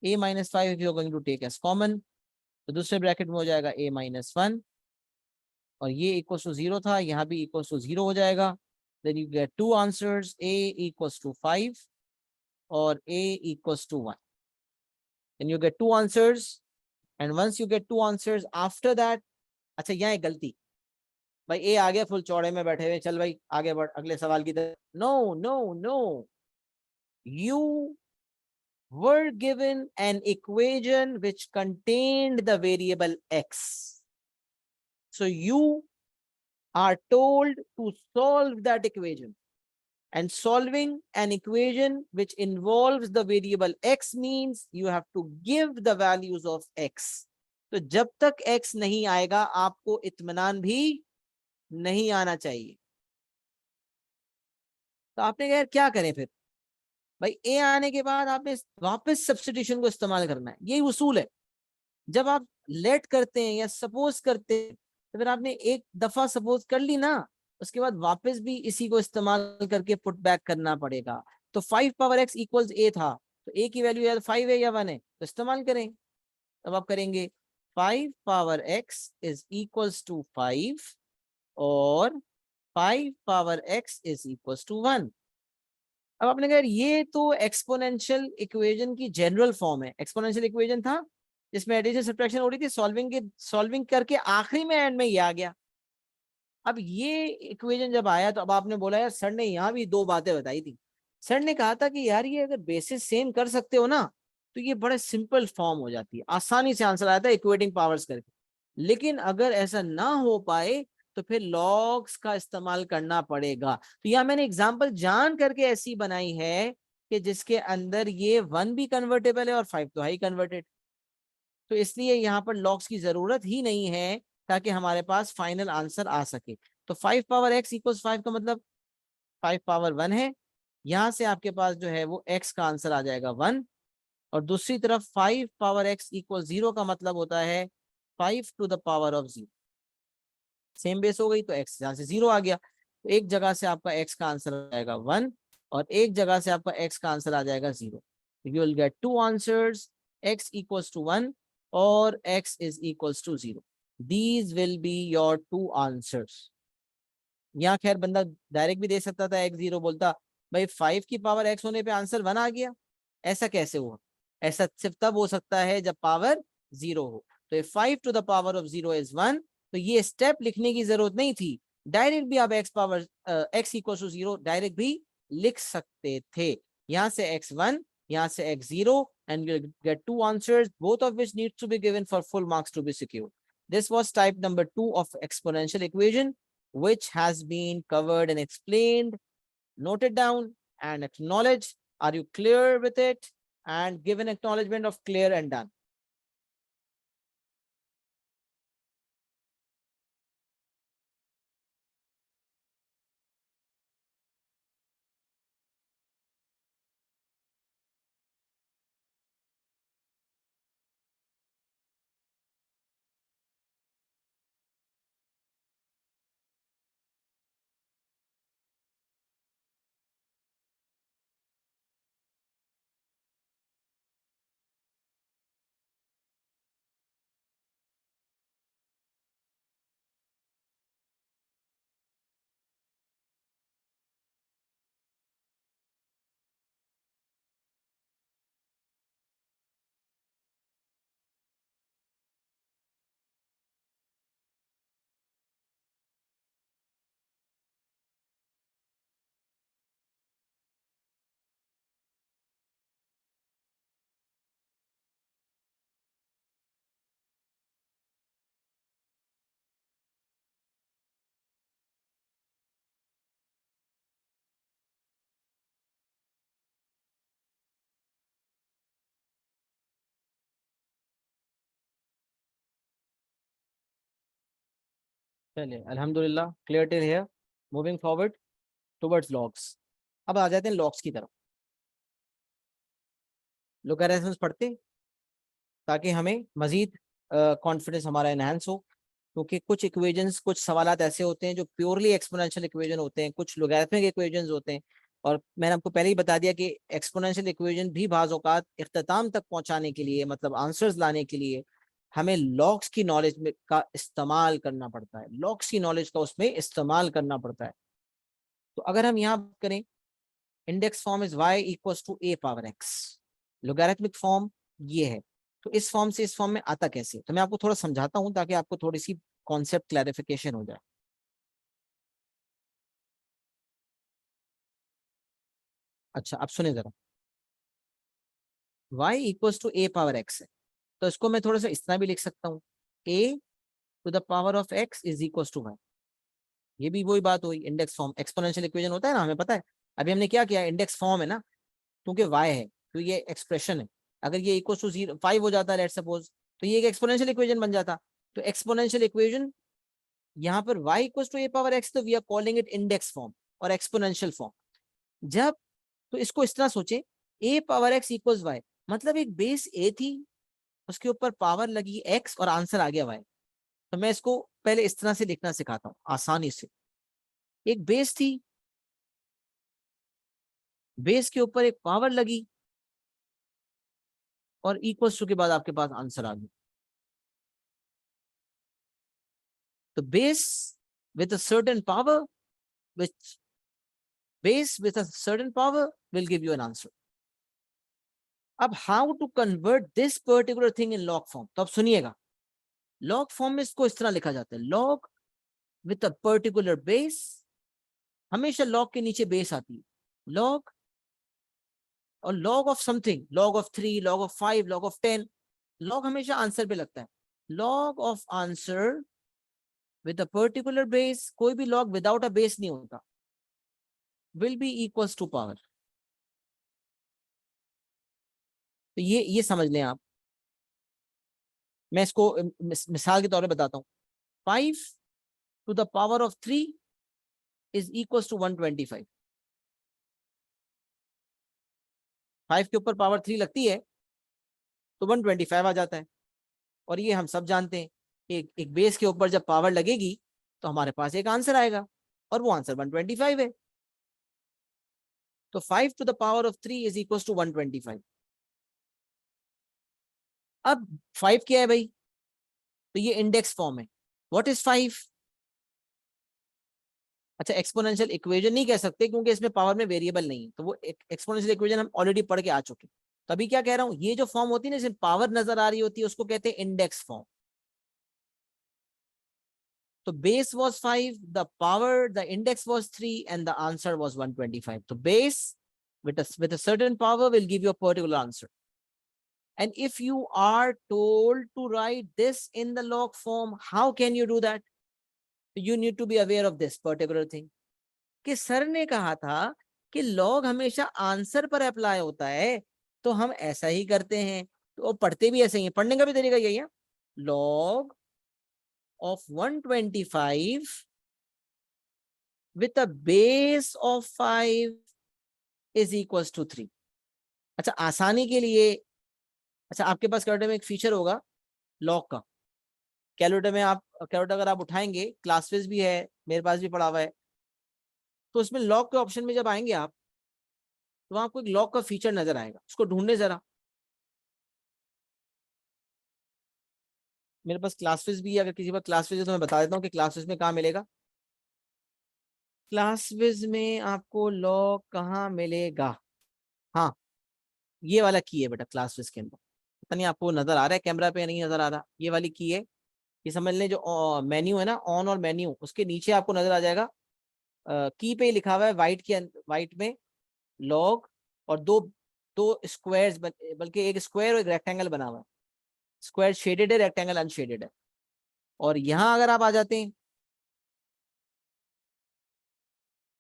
A minus 5 if you are going to take as common, तो दूसरे ब्रैकेट में हो जाएगा ए माइनस 1, और ये इक्वल्स टू 0 था, यहाँ भी इक्वल्स टू 0 हो जाएगा। Then you get two answers, a equals to 5 और a equals to 1. Then you get two answers, and once you get two answers after that, अच्छा यहाँ एक गलती भाई, a आ गया फुल चौड़े में बैठे हुए, चल भाई आगे बढ़ अगले सवाल की तरफ। No no no, you were given an equation which contained the variable x, so you are told to solve that equation. And solving an equation which involves the variable x means you have to give the values of x. तो जब तक x नहीं आएगा आपको इत्मीनान भी नहीं आना चाहिए। तो आपने कहा यार क्या करें फिर। भाई a आने के बाद आपने वापस सब्स्टिट्यूशन को इस्तेमाल करना है, यही उसूल है। जब आप लेट करते हैं या सपोज करते हैं, तो फिर आपने एक दफा सपोज कर ली ना, उसके बाद वापस भी इसी को इस्तेमाल करके पुट बैक करना पड़ेगा। तो 5 पावर x इक्वल्स a था, तो a की वैल्यू या 5 है या 1 है, तो इस्तेमाल करें। तब आप करेंगे 5 power x is equals to 5 और 5 power x is equals to 1। अब आपने कहा ये तो एक्सपोनेंशियल इक्वेशन की जनरल फॉर्म है। एक्सपोनेंशियल इक्वेशन था जिसमें एडिशन सब्ट्रैक्शन हो रही थी, सॉल्विंग करके आखिरी में एंड में ये आ गया। अब ये इक्वेशन जब आया तो अब आपने बोला यार सर ने यहाँ भी दो बातें बताई थी। सर ने कहा था कि यार ये अगर बेसिस सेम कर सकते हो ना, तो ये बड़े सिंपल फॉर्म हो जाती है, आसानी से आंसर आता है इक्वेटिंग पावर्स करके। लेकिन अगर ऐसा ना हो पाए तो फिर लॉग्स का इस्तेमाल करना पड़ेगा। तो यहाँ मैंने एग्जांपल जान करके ऐसी बनाई है कि जिसके अंदर ये 1 भी कन्वर्टेबल है और 5 तो हाई कन्वर्टेड। तो इसलिए यहाँ पर लॉग्स की जरूरत ही नहीं है ताकि हमारे पास फाइनल आंसर आ सके। तो 5 पावर x इक्वल्स 5 का मतलब 5 पावर 1 है। यहाँ से आपके पास जो है वो x का आंसर आ जाएगा 1। और दूसरी तरफ 5 पावर x इक्वल 0 का मतलब होता है 5 to the power of 0। Same base हो गई तो x यहाँ से 0 आ गया। तो एक जगह से आपका x का आंसर आ जाएगा 1 और एक जगह से आपका x का आंसर आ जाएगा 0। You will get two answers, x equals to 1 और x is equals to 0। These will be your two answers. यहाँ खैर बंदा डायरेक्ट भी दे सकता था, x 0 बोलता भाई 5 की पावर x होने पे आंसर 1 आ गया, ऐसा कैसे हुआ? ऐसा सिर्फ तब हो सकता है जब पावर 0 हो। तो 5 to the power of 0 is 1, तो ये स्टेप लिखने की जरूरत नहीं थी। डायरेक्ट भी आप x power x equal to 0 direct भी लिख सकते थे। यहाँ से x1, यहाँ से x0, and you'll get two answers, both of which needs to be given for full marks to be secured. This was type number 2 of exponential equation, which has been covered and explained. Note it down and acknowledge. Are you clear with it? And give an acknowledgement of clear and done. चलिए अल्हम्दुलिल्लाह, clear till here. Moving forward towards logs. अब आ जाते हैं logs की तरफ। लोगरिथम्स पढ़ते हैं ताकि हमें मजीद कॉन्फिडेंस हमारा एनहांस हो, क्योंकि कुछ इक्वेशंस, कुछ सवालात ऐसे होते हैं जो प्योरली एक्सपोनेंशियल इक्वेशन होते हैं, कुछ लोगरिथमिक इक्वेशंस होते हैं। और मैंने आपको पहले ही बता दिया कि एक्सपोनेंशियल इक्वेशन भी बाज़ औक़ात इख्तिताम तक पहुंचाने के लिए, मतलब आंसर्स लाने के लिए, हमें लॉग्स की नॉलेज में का इस्तेमाल करना पड़ता है। लॉग्स की नॉलेज का उसमें इस्तेमाल करना पड़ता है। तो अगर हम यहाँ करें, index form is y equals to a power x। Logarithmic form ये है। तो इस फॉर्म से इस फॉर्म में आता कैसे, तो मैं आपको थोड़ा समझाता हूं ताकि आपको थोड़ी सी कॉन्सेप्ट क्लैरिफिकेशन हो जाए। अच्छा, अब सुने जरा। y equals to a power x है, तो इसको मैं थोड़ा सा इस तरह भी लिख सकता हूँ, a to the power of x is equals to y। ये भी वही बात हुई, इंडेक्स फॉर्म एक्सपोनेंशियल इक्वेशन होता है ना, हमें पता है। अभी हमने क्या किया, इंडेक्स फॉर्म है ना, क्योंकि y है तो ये एक्सप्रेशन है। अगर ये इक्वल टू 0 5 हो जाता है लेट्स सपोज, तो ये एक एक्सपोनेंशियल इक्वेशन बन जाता। तो एक्सपोनेंशियल इक्वेशन यहाँ पर y equal to a power x, तो we are calling it index form और एक्सपोनेंशियल फॉर्म। जब, तो इसको इस तरह सोचे, a power x equals y, मतलब एक बेस a थी, उसके ऊपर पावर लगी x और आंसर आ गया y। तो मैं इसको पहले इस तरह से लिखना सिखाता हूँ आसानी से। एक बेस थी, बेस के ऊपर एक पावर लगी और इक्वल्स टू के बाद आपके पास आंसर आ गया। तो base with a certain power, which base with a certain power will give you an answer. अब how to convert this particular thing in log form, तो अब सुनिएगा। log form में इसको इस तरह लिखा जाता है, log with a particular base। हमेशा log के नीचे base आती है, log और log of something, log of 3, log of 5, log of 10। log हमेशा आंसर पे लगता है। log of answer with a particular base, कोई भी log without a base नहीं होता, will be equals to power। तो ये समझ लें आप। मैं इसको मिसाल के तौर पे बताता हूँ। 5 to the power of 3 is equals to 125। 5 के ऊपर पावर 3 लगती है तो 125 आ जाता है। और ये हम सब जानते हैं, एक बेस के ऊपर जब पावर लगेगी तो हमारे पास एक आंसर आएगा, और वो आंसर 125 है। तो 5 to the power of 3 is equals to 125। अब 5 क्या है भाई? तो ये इंडेक्स फॉर्म है। What is 5? अच्छा, एक्सपोनेंशियल इक्वेशन नहीं कह सकते क्योंकि इसमें पावर में वेरिएबल नहीं है, तो वो एक्सपोनेंशियल इक्वेशन हम ऑलरेडी पढ़ के आ चुके। तभी क्या कह रहा हूं, ये जो फॉर्म होती है ना, इसमें पावर नजर आ रही होती है, उसको कहते हैं इंडेक्स फॉर्म। तो base was 5, the power, the index was 3, and the answer was 125. So base with a certain power will give you a particular answer. And if you are told to write this in the log form, how can you do that? You need to be aware of this particular thing. कि sir ने कहा था कि log हमेशा answer पर apply होता है, तो हम ऐसा ही करते हैं, तो पढ़ते भी ऐसे ही हैं। पढ़ने का भी तरीका यही है, log of 125 with a base of 5 is equals to 3। अच्छा, आसानी के लिए, अच्छा आपके पास कैलकुलेटर में एक फीचर होगा लॉग का। कैलकुलेटर में आप कैलकुलेटर अगर आप उठाएंगे, क्लासविज भी है, मेरे पास भी पड़ा हुआ है, तो उसमें लॉग के ऑप्शन में जब आएंगे आप, तो वहां आपको एक लॉग का फीचर नजर आएगा, उसको ढूंढने जरा। मेरे पास क्लासविज भी है, अगर किसी पर क्लासविज है तो मैं बता देता हूँ कि क्लासविज में कहाँ मिलेगा। क्लासविज में आपको लॉग कहाँ मिलेगा? हाँ, ये वाला की है बेटा क्लासविज के अंदर। पता नहीं आपको नजर आ रहा है कैमरा पे या नहीं नजर आ रहा, ये वाली की है। ये समझ लें, जो मेन्यू है ना, ऑन और मेन्यू, उसके नीचे आपको नजर आ जाएगा, की पे ही लिखा हुआ है वाइट के वाइट में लॉग, और दो दो स्क्वायर्स, बल्कि एक स्क्वायर और एक रेक्टेंगल बना हुआ है। स्क्वायर शेडेड है, रेक्टेंगल अनशेडेड है। और यहाँ अगर आप आ जाते हैं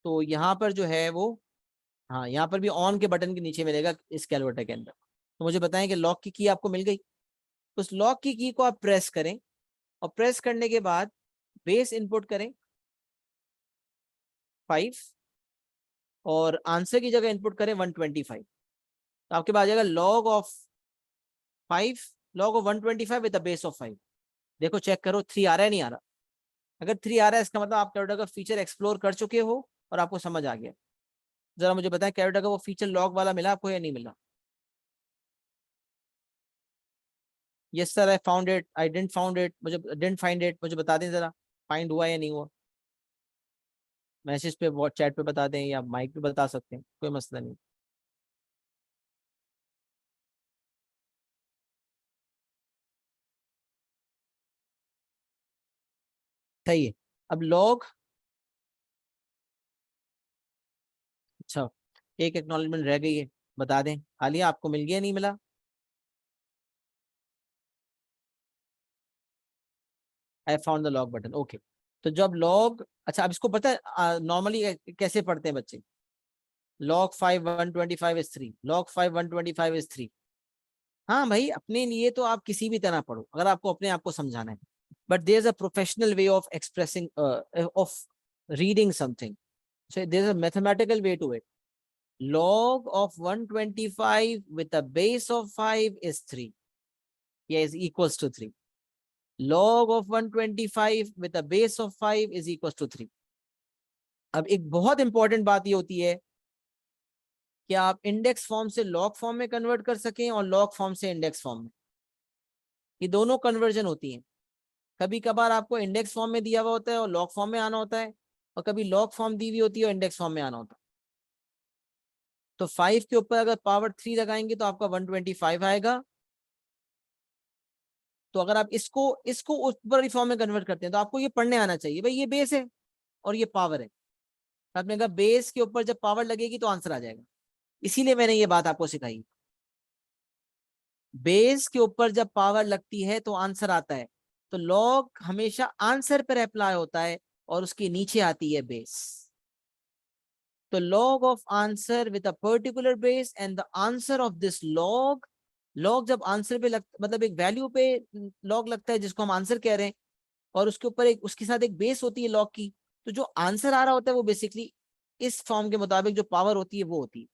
तो यहाँ पर जो है वो, हाँ यहाँ पर भी ऑन के बटन के नीचे मिलेगा इस कैलकुलेटर के अंदर। तो मुझे बताएं कि लॉक की आपको मिल गई। उस लॉक की को आप प्रेस करें, और प्रेस करने के बाद बेस इनपुट करें 5, और आंसर की जगह इनपुट करें 125। तो आपके पास आ जाएगा log of 5, log of 125 with the base of 5। देखो चेक करो 3 आ रहा है नहीं आ रहा? अगर 3 आ रहा है, इसका मतलब आप कैलकुलेटर का फीचर एक्सप्लोर कर चुके हो और आपको समझ आ गया। जरा मुझे बताएं, कैलकुलेटर का वो फीचर लॉग वाला मिला आपको या नहीं मिला? Yes sir, I found it, I didn't found it, मुझे डिडंट फाइंड इट, मुझे बता दें जरा, फाइंड हुआ या नहीं हुआ? मैसेज पे, चैट पे बता दें, या माइक पे बता सकते हैं, कोई मसला नहीं। सही है। अब लॉग, अच्छा एक एक्नॉलेजमेंट रह गई है, बता दें, आ लिया आपको, मिल गया नहीं मिला? I found the log button, okay. तो जब लॉग, अच्छा अब इसको पता है नॉर्मली कैसे पढ़ते हैं बच्चे? log 5 125 is 3, log 5 125 is 3। हाँ भाई, अपने लिए तो आप किसी भी तरह पढ़ो अगर आपको अपने आप को समझाना है, but there is a professional way of expressing, of reading something, so there's a mathematical way to it। log of 125 with a base of 5 is 3, yeah, is equals to 3। log of 125 with a base of 5 is equals to 3। अब एक बहुत important बात ये होती है कि आप index form से लॉग फॉर्म में कन्वर्ट कर सकें और लॉग फॉर्म से इंडेक्स फॉर्म में, ये दोनों कन्वर्जन होती हैं। कभी कभार आपको इंडेक्स फॉर्म में दिया हुआ होता है और लॉग फॉर्म में आना होता है, और कभी लॉग फॉर्म दी हुई होती है और इंडेक्स फॉर्म में आना होता है। तो 5 के ऊपर अगर पावर 3 लगाएंगे तो आपका 125 आएगा। तो अगर आप इसको इसको ऊपर फॉर्म में कन्वर्ट करते हैं तो आपको ये पढ़ने आना चाहिए, भाई ये बेस है और ये पावर है। आपने कहा बेस के ऊपर जब पावर लगेगी तो आंसर आ जाएगा, इसीलिए मैंने ये बात आपको सिखाई। बेस के ऊपर जब पावर लगती है तो आंसर आता है, तो लॉग हमेशा आंसर पर अप्लाई होता है और उसके नीचे आती है बेस। तो log of answer with a particular base and the answer of this log log जब आंसर पे मतलब एक वैल्यू पे लॉग लगता है जिसको हम आंसर कह रहे हैं, और उसके ऊपर एक उसके साथ एक बेस होती है लॉग की, तो जो आंसर आ रहा होता है वो बेसिकली इस फॉर्म के मुताबिक जो पावर होती है वो होती है।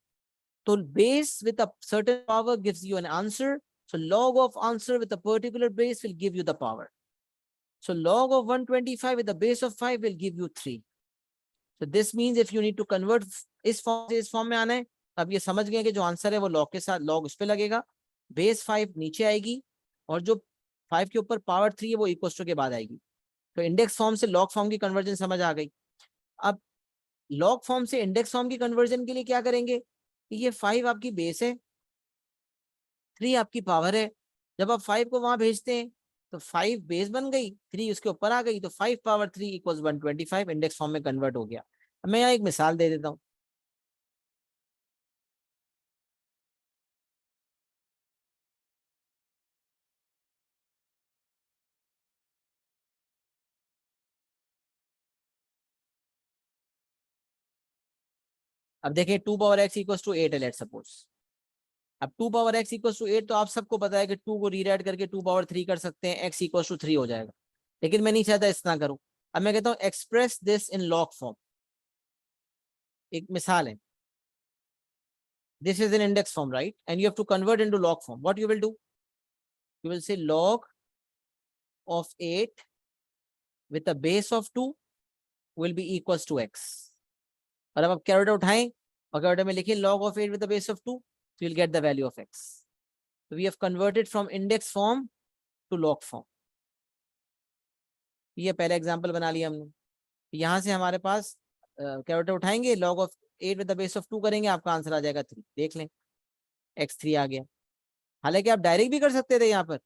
तो base with a certain power gives you an answer, so log of answer with a particular base will give you the power. So log of 125 with the base of 5 will give you 3. So this means if you need to convert इस form से इस form में आना है, अब ये समझ गए कि जो आंसर है वो लॉग के साथ लॉग उस पे लगेगा, बेस 5 नीचे आएगी, और जो 5 के ऊपर पावर 3 है वो इक्वल टू के बाद आएगी। तो इंडेक्स फॉर्म से लॉग फॉर्म की कन्वर्जन समझ आ गई। अब लॉग फॉर्म से इंडेक्स फॉर्म की कन्वर्जन के लिए क्या करेंगे, ये 5 आपकी बेस है, 3 आपकी पावर है। जब आप 5 को वहां भेजते हैं तो 5 बेस बन गई, 3 उसके ऊपर आ गई, तो 5 पावर 3 इक्वल्स 125 इंडेक्स फॉर्म में कन्वर्ट हो गया। अब मैं यहाँ एक मिसाल दे देता हूँ। अब देखिए 2 पावर x इक्वल्स टू 8 है, लेट सपोज। अब 2 पावर x इक्वल्स टू 8 तो आप सबको पता है कि 2 को रीराइट करके 2 पावर 3 कर सकते हैं, x इक्वल्स टू 3 हो जाएगा। लेकिन मैं नहीं चाहता इतना करूं। अब मैं कहता हूँ express this in log form. एक मिसाल है, this is an index form, right? And you have to convert into log form. What you will do? You will say log of 8 with a base of 2 will be equals to x. और अब आप calculator उठाएं और calculator में लिखिए log of 8 with the base of 2, so you'll get the value of x. So we have converted from index form to log form. ये पहला example बना लिया हमने। यहाँ से हमारे पास कैलकुलेटर उठाएंगे, log of 8 with the base of 2 करेंगे, आपका आंसर आ जाएगा 3। देख लें x3 आ गया। हालांकि आप डायरेक्ट भी कर सकते थे यहाँ पर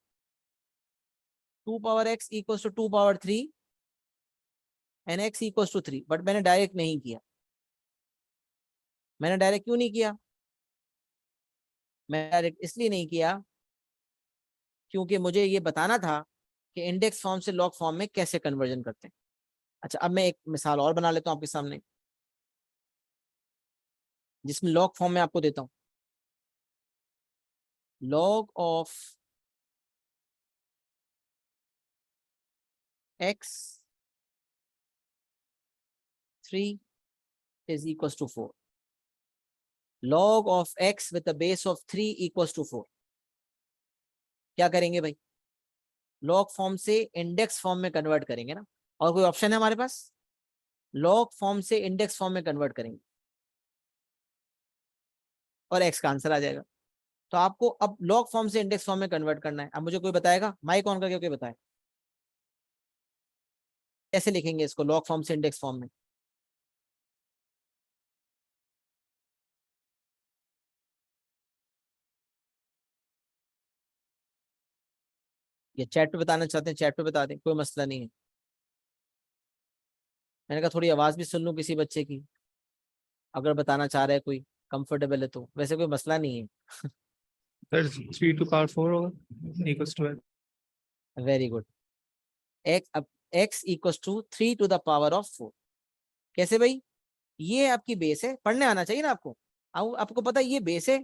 2 power x equals to 2 power 3 and x equals to 3, but मैंने डायरेक्ट नहीं किया। मैंने डायरेक्ट क्यों नहीं किया? मैं डायरेक्ट इसलिए नहीं किया क्योंकि मुझे ये बताना था कि इंडेक्स फॉर्म से लॉग फॉर्म में कैसे कन्वर्जन करते हैं। अच्छा, अब मैं एक मिसाल और बना लेता हूँ आपके सामने, जिसमें लॉग फॉर्म में आपको देता हूँ। Log of x 3 is equals to 4. log of x with a base of 3 equals to 4. क्या करेंगे भाई? लॉग फॉर्म से इंडेक्स फॉर्म में कन्वर्ट करेंगे ना, और कोई ऑप्शन है हमारे पास? लॉग फॉर्म से इंडेक्स फॉर्म में कन्वर्ट करेंगे और x का आंसर आ जाएगा। तो आपको अब लॉग फॉर्म से इंडेक्स फॉर्म में कन्वर्ट करना है। अब मुझे कोई बताएगा, माइक ऑन करके कोई बताए कैसे लिखेंगे इसको लॉग फॉर्म से इंडेक्स फॉर्म में? ये चैट पे बताना चाहते हैं, चैट पे बता दें, कोई मसला नहीं है। मैंने कहा थोड़ी आवाज भी सुन लूं किसी बच्चे की, अगर बताना चाह रहा है कोई, कंफर्टेबल है तो। वैसे कोई मसला नहीं है। सर 3 to power 4 होगा equals to very good. X अब x equals to 3 to the power of 4। कैसे भाई? ये आपकी बेस है, पढ़ने आना चाहिए ना आपको। आपको पता है ये बेस है,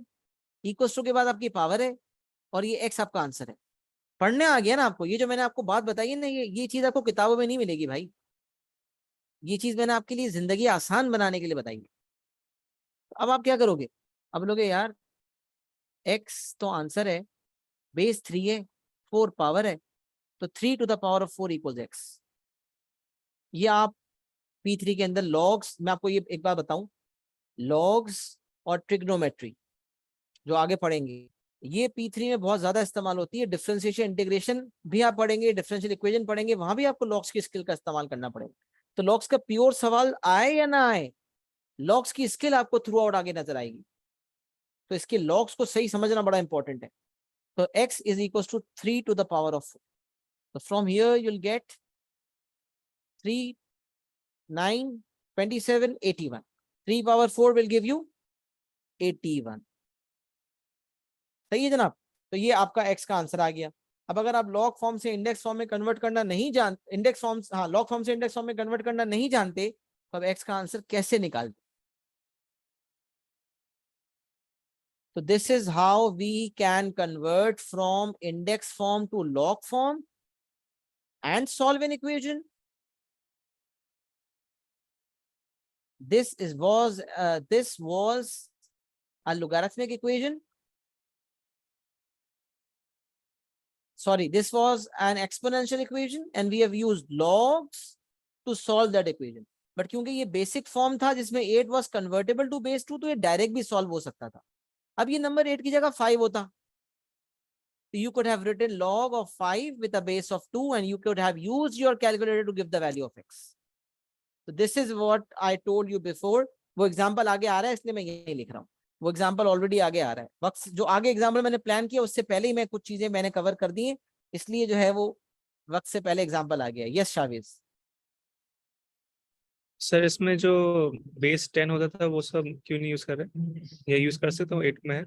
इक्वल्स टू के बाद आपकी पावर है, और ये x आपका आंसर है। पढ़ने आ गया ना आपको? ये जो मैंने आपको बात बताई है ना, ये चीज आपको किताबों में नहीं मिलेगी भाई। ये चीज मैंने आपके लिए जिंदगी आसान बनाने के लिए बताई है। अब आप क्या करोगे? अब लोगे यार x तो आंसर है, बेस 3 है, 4 पावर है, तो 3 to the power of 4 equals x। ये आप P3 के अंदर लॉग्स, मैं आपको ये एक बार बताऊं, लॉग्स और ट्रिग्नोमेट्री जो आगे पढ़ेंगे, ये P3 में बहुत ज्यादा इस्तेमाल होती है। डिफरेंशिएशन इंटीग्रेशन भी आप पढ़ेंगे, डिफरेंशियल इक्वेशन पढ़ेंगे, वहां भी आपको लॉग्स की स्किल का इस्तेमाल करना पड़ेगा। तो लॉग्स का प्योर सवाल आए या ना आए, लॉग्स की स्किल आपको थ्रू आउट आगे नजर आएगी। तो इसके लॉग्स को सही समझना बड़ा इंपॉर्टेंट है। तो x is equals to 3 to the power of 4. So from here you'll get 3, 9, 27, 81. 3 power 4 will give you 81. सही है जनाब? तो ये आपका x का आंसर आ गया। अब अगर आप लॉग फॉर्म से इंडेक्स फॉर्म में कन्वर्ट करना नहीं जानते, इंडेक्स फॉर्म, हाँ, लॉग फॉर्म से इंडेक्स फॉर्म में कन्वर्ट करना नहीं जानते, तो अब x का आंसर कैसे निकालते? तो this is how we can convert from index form to log form and solve an equation. This was a logarithmic equation. Sorry, this was an exponential equation and we have used logs to solve that equation. But क्योंकि ये basic form था जिसमें 8 was convertible to base 2, तो ये direct भी solve हो सकता था. अब ये नंबर 8 की जगह 5 होता, तो you could have written log of 5 with a base of 2 and you could have used your calculator to give the value of x. So this is what I told you before. वो example आगे आ रहा है इसलिए मैं यही लिख रहा हूँ. वो एग्जाम्पल ऑलरेडी आगे आ रहा है. वक्त जो आगे एग्जाम्पल मैंने प्लान किया उससे पहले ही मैं कुछ चीजें मैंने कवर कर दी हैं, इसलिए जो है वो वक्त से पहले एग्जाम्पल आ गया. यस शाविज. सर इसमें जो बेस 10 होता था वो सब क्यों नहीं यूज कर रहे? ये यूज कर सकते हो 8 में है?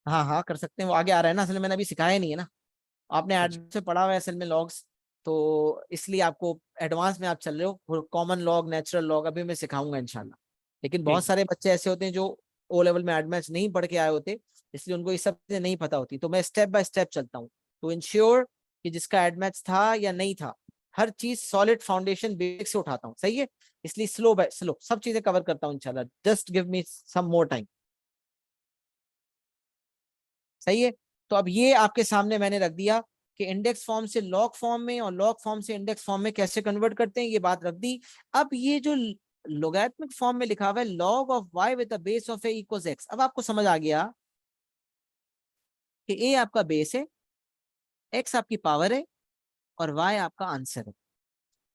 हाँ हाँ कर सकते हैं, वो आगे आ रहा है ना. असल में मैंने अभी सिखाया नहीं है ना, आपने एडवांस से पढ़ा हुआ है असल में लॉग्स, तो इसलिए आपको एडवांस में आप चल रहे हो. कॉमन लॉग, नेचुरल लॉग अभी मैं सिखाऊंगा इंशाल्लाह. लेकिन बहुत सारे बच्चे ऐसे होते हैं जो ओ लेवल में एडवांस नहीं पढ़ के आए होते, इसलिए उनको ये सब चीजें नहीं पता होती. तो मैं स्टेप बाय स्टेप चलता हूँ टू इंश्योर कि जिसका एडमैच था या नहीं था, हर चीज सॉलिड फाउंडेशन बेसिक से उठाता हूँ. सही है, इसलिए स्लो बाय स्लो सब चीजें कवर करता हूँ इंशाल्लाह. जस्ट गिव मी सम मोर टाइम. सही है. तो अब ये आपके सामने मैंने रख दिया कि इंडेक्स फॉर्म से लॉग फॉर्म में और लॉग फॉर्म से इंडेक्स फॉर्म में कैसे कन्वर्ट करते हैं, ये बात रख दी. अब ये जो लोगैरिथमिक फॉर्म में लिखा हुआ है log of y with a base of a equals x, अब आपको समझ आ गया कि a आपका बेस है, x आपकी पावर है और y आपका आंसर है.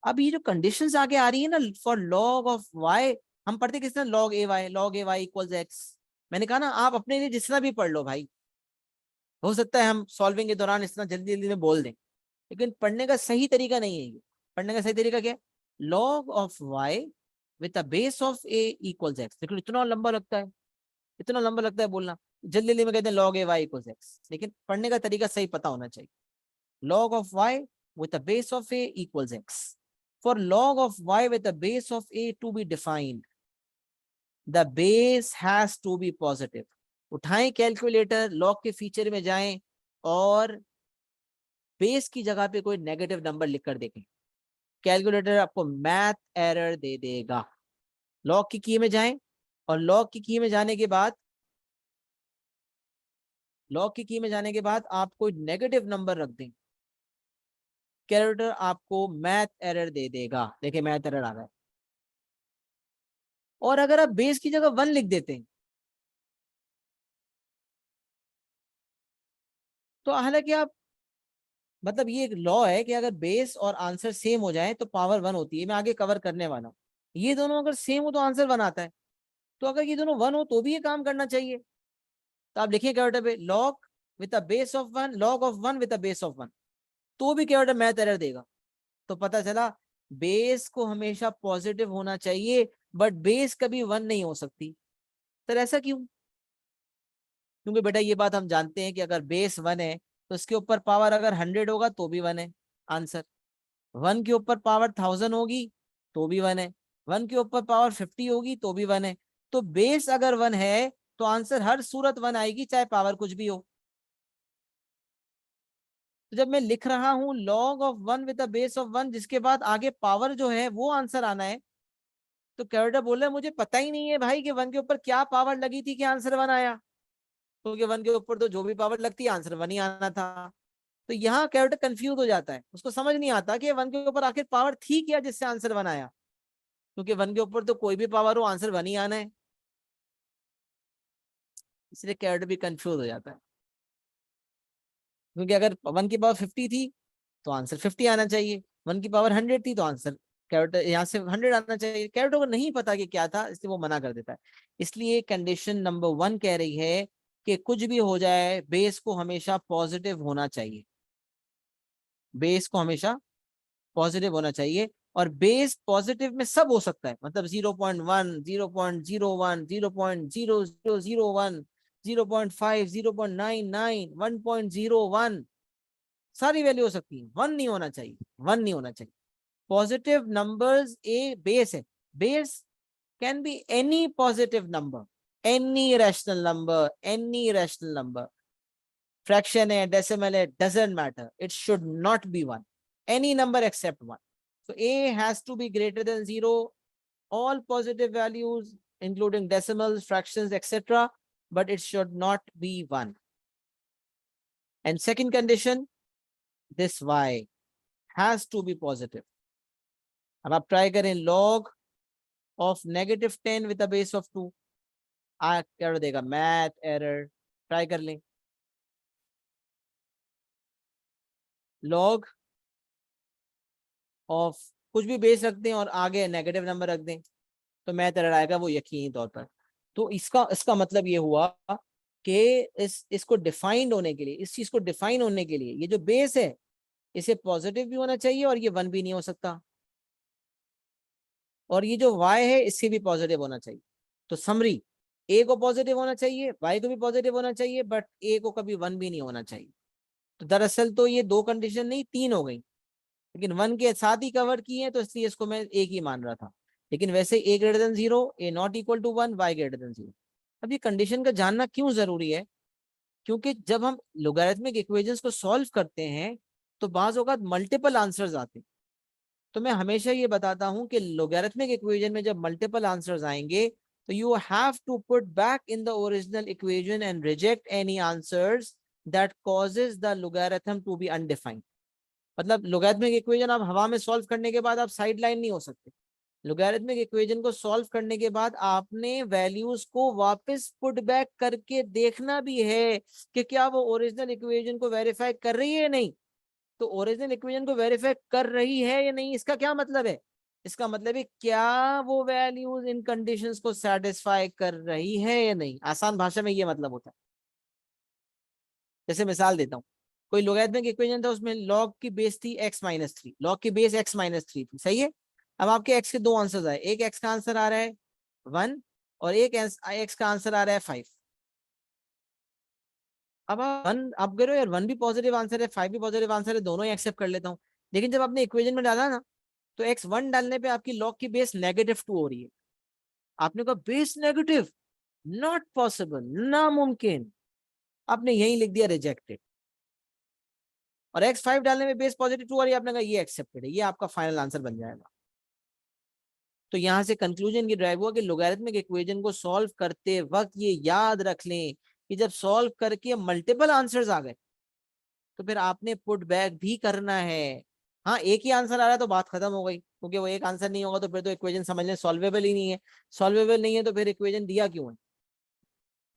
अब ये जो कंडीशंस आगे आ रही है ना फॉर log of y, हम पढ़ते किस तरह log a y equals x. मैंने कहा ना आप अपने लिए जितना भी पढ़ लो भाई, हो सकता है हम सॉल्विंग के दौरान इतना जल्दी जल्दी में बोल दें, लेकिन पढ़ने का सही तरीका नहीं है ये. पढ़ने का सही तरीका क्या है? log of y with a base of a equals x. लेकिन इतना लंबा लगता है, इतना लंबा लगता है बोलना. जल्दी जल्दी में कहते हैं log a y equals x, लेकिन पढ़ने का तरीका सही पता होना चाहिए. log of y with a base of a equals x. For log of y with a base of a to be defined, the base has to be positive. उठाएं calculator, log के फीचर में जाएं और base की जगह पे कोई negative number लिखकर देखें. कैलकुलेटर आपको मैथ एरर दे देगा. लॉग की की में जाएं और लॉग की की में जाने के बाद आप कोई नेगेटिव नंबर रख दें, कैलकुलेटर आपको मैथ एरर दे देगा. देखिए मैथ एरर आ रहा है. और अगर आप बेस की जगह 1 लिख देते हैं तो हालांकि आप, मतलब ये एक लॉ है कि अगर बेस और आंसर सेम हो जाए तो पावर 1 होती है. मैं आगे कवर करने वाला हूँ. ये दोनों अगर सेम हो तो आंसर 1 आता है. तो अगर ये दोनों 1 हो तो भी ये काम करना चाहिए. तो आप लिखिए कैलकुलेटर पे log with a base of 1, log of 1 with a base of 1, तो भी कैलकुलेटर मैथ एरर देगा. तो पता चला बेस को हमेशा पॉजिटिव होना चाहिए, बट बेस कभी 1 नहीं हो सकती. सर ऐसा क्यों? क्योंकि बेटा ये बात हम जानते हैं कि अगर बेस 1 है तो इसके ऊपर पावर अगर 100 होगा तो भी 1 है आंसर. 1 के ऊपर पावर 1000 होगी तो भी 1 है. 1 के ऊपर पावर 50 होगी तो भी 1 है. तो बेस अगर 1 है तो आंसर हर सूरत 1 आएगी, चाहे पावर कुछ भी हो. तो जब मैं लिख रहा हूं log of 1 with a base of 1, जिसके बाद आगे पावर जो है वो आंसर आना है, तो कैलकुलेटर बोल रहा है मुझे पता ही नहीं है भाई कि 1 के ऊपर क्या पावर लगी थी कि आंसर 1 आया. क्योंकि 1 के ऊपर तो जो भी पावर लगती है आंसर 1 ही आना था. तो यहाँ कैलकुलेटर कंफ्यूज हो जाता है, उसको समझ नहीं आता कि 1 के ऊपर आखिर पावर थी क्या जिससे आंसर 1 आया. क्योंकि 1 के ऊपर तो कोई भी पावर हो आंसर 1 ही आना है, इसलिए कैलकुलेटर भी कंफ्यूज हो जाता है. क्योंकि अगर 1 की पावर 50 थी तो आंसर 50 आना चाहिए, 1 की पावर 100 थी तो आंसर कैलकुलेटर यहाँ से 100 आना चाहिए. कैलकुलेटर को नहीं पता कि क्या था, इसलिए वो मना कर देता है. इसलिए कंडीशन नंबर 1 कह रही है कि कुछ भी हो जाए बेस को हमेशा पॉजिटिव होना चाहिए. बेस को हमेशा पॉजिटिव होना चाहिए. और बेस पॉजिटिव में सब हो सकता है, मतलब 0.1, 0.01, 0.0001, 0.5, 0.99, 1.01, सारी वैल्यू हो सकती है. 1 नहीं होना चाहिए, 1 नहीं होना चाहिए. पॉजिटिव नंबर्स ए बेस है. Base can be any positive number. any rational number, fraction है, decimal है, doesn't matter, it should not be 1, any number except 1. So a has to be greater than 0, all positive values including decimals, fractions, etc., but it should not be 1. And second condition, this y has to be positive. अब आप try करें log of -10 with a base of 2, क्या देगा, math error, try कर लें। log of कुछ भी base रख दें और आगे नेगेटिव नंबर रख दें तो मैथ एरर आएगा, वो यकीनी तौर पर। तो इसका मतलब ये हुआ कि इसको डिफाइंड होने के लिए, इस चीज को डिफाइन होने के लिए, ये जो बेस है इसे पॉजिटिव भी होना चाहिए और ये 1 भी नहीं हो सकता, और ये जो y है इससे भी पॉजिटिव होना चाहिए। तो समरी, a को पॉजिटिव होना चाहिए, y को भी पॉजिटिव होना चाहिए, बट a को कभी 1 भी नहीं होना चाहिए। तो दरअसल तो ये 2 कंडीशन नहीं 3 हो गई, लेकिन 1 के साथ ही कवर की है, तो इसलिए इसको मैं एक ही मान रहा था। लेकिन वैसे a greater than 0, a not equal to 1, y greater than 0। अब ये कंडीशन का जानना क्यों जरूरी है? क्योंकि जब हम लोगरिथमिक इक्वेशंस को सॉल्व करते हैं तो बाज़ औक़ात मल्टीपल आंसर्स आते हैं। तो मैं हमेशा ये बताता हूं कि लोगरिथमिक इक्वेशन में जब मल्टीपल आंसर्स आएंगे तो you have to put back in the original equation and reject any answers that causes the logarithm to be undefined. मतलब लोगरिथमिक इक्वेशन आप हवा में सॉल्व करने के बाद आप साइड लाइन नहीं हो सकते। लोगरिथमिक इक्वेशन को सॉल्व करने के बाद आपने वैल्यूज को वापस पुट बैक करके देखना भी है कि क्या वो ओरिजिनल इक्वेशन को वेरीफाई कर रही है या नहीं। तो ओरिजिनल इक्वेशन को वेरीफाई कर रही है या नहीं, इसका क्या मतलब है? इसका मतलब है क्या वो वैल्यूज इन कंडीशंस को सेटिस्फाई कर रही है या नहीं। आसान भाषा में ये मतलब होता है। जैसे मिसाल देता हूँ, कोई लोगरिथमिक इक्वेशन था, उसमें लॉग की बेस थी x-3, लॉग की बेस x-3 थी, सही है। अब आपके x के 2 आंसर्स आए, एक x का आंसर आ रहा है 1 और एक x का आंसर आ रहा है 5। अब आप 1 आप कह रहे हो यार 1 भी पॉजिटिव आंसर है 5 भी पॉजिटिव आंसर है, दोनों ही एक्सेप्ट कर लेता हूँ। लेकिन जब आपने इक्वेशन में डाला ना तो x1 डालने पे आपकी लॉग की बेस -2 हो रही है। आपने कहा बेस नेगेटिव, नॉट पॉसिबल, नामुमकिन, आपने यही लिख दिया रिजेक्टेड। और x5 डालने में बेस +2 आ रही है, आपने कहा ये एक्सेप्टेड है, ये आपका फाइनल आंसर बन जाएगा। तो यहां से कंक्लूजन की ड्राइव हुआ कि लोगरिथमिक इक्वेशन को सॉल्व करते वक्त ये याद रख लें कि जब सॉल्व करके मल्टीपल आंसर्स आ गए तो फिर आपने पुट बैक भी करना है। हाँ, एक ही आंसर आ रहा है तो बात खत्म हो गई, क्योंकि वो एक आंसर नहीं होगा तो फिर तो इक्वेशन समझ लें सॉल्वेबल ही नहीं है। सॉल्वेबल नहीं है तो फिर इक्वेशन दिया क्यों है?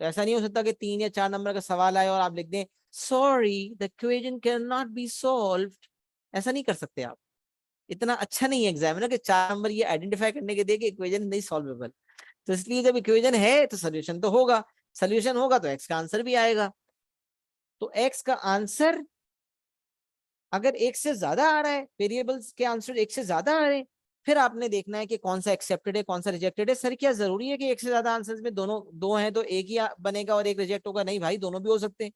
तो ऐसा नहीं हो सकता कि 3 या 4 नंबर का सवाल आए और आप लिख दें sorry the equation can not be solved. ऐसा नहीं कर सकते आप। इतना अच्छा नहीं है एग्जामिनर कि 4 नंबर ये आइडेंटिफाई करने के दे कि इक्वेशन नहीं सॉल्वेबल। तो इसलिए जब इक्वेशन है तो सोल्यूशन तो होगा, सोल्यूशन होगा तो एक्स का आंसर भी आएगा। तो एक्स का आंसर अगर एक से ज्यादा आ रहा है, वेरिएबल्स के आंसर एक से ज्यादा आ रहे हैं, फिर आपने देखना है कि कौन सा एक्सेप्टेड है कौन सा रिजेक्टेड है। सर क्या जरूरी है कि एक से ज्यादा आंसर्स में दोनों दो हैं तो एक ही बनेगा और एक रिजेक्ट होगा? नहीं भाई, दोनों भी हो सकते हैं,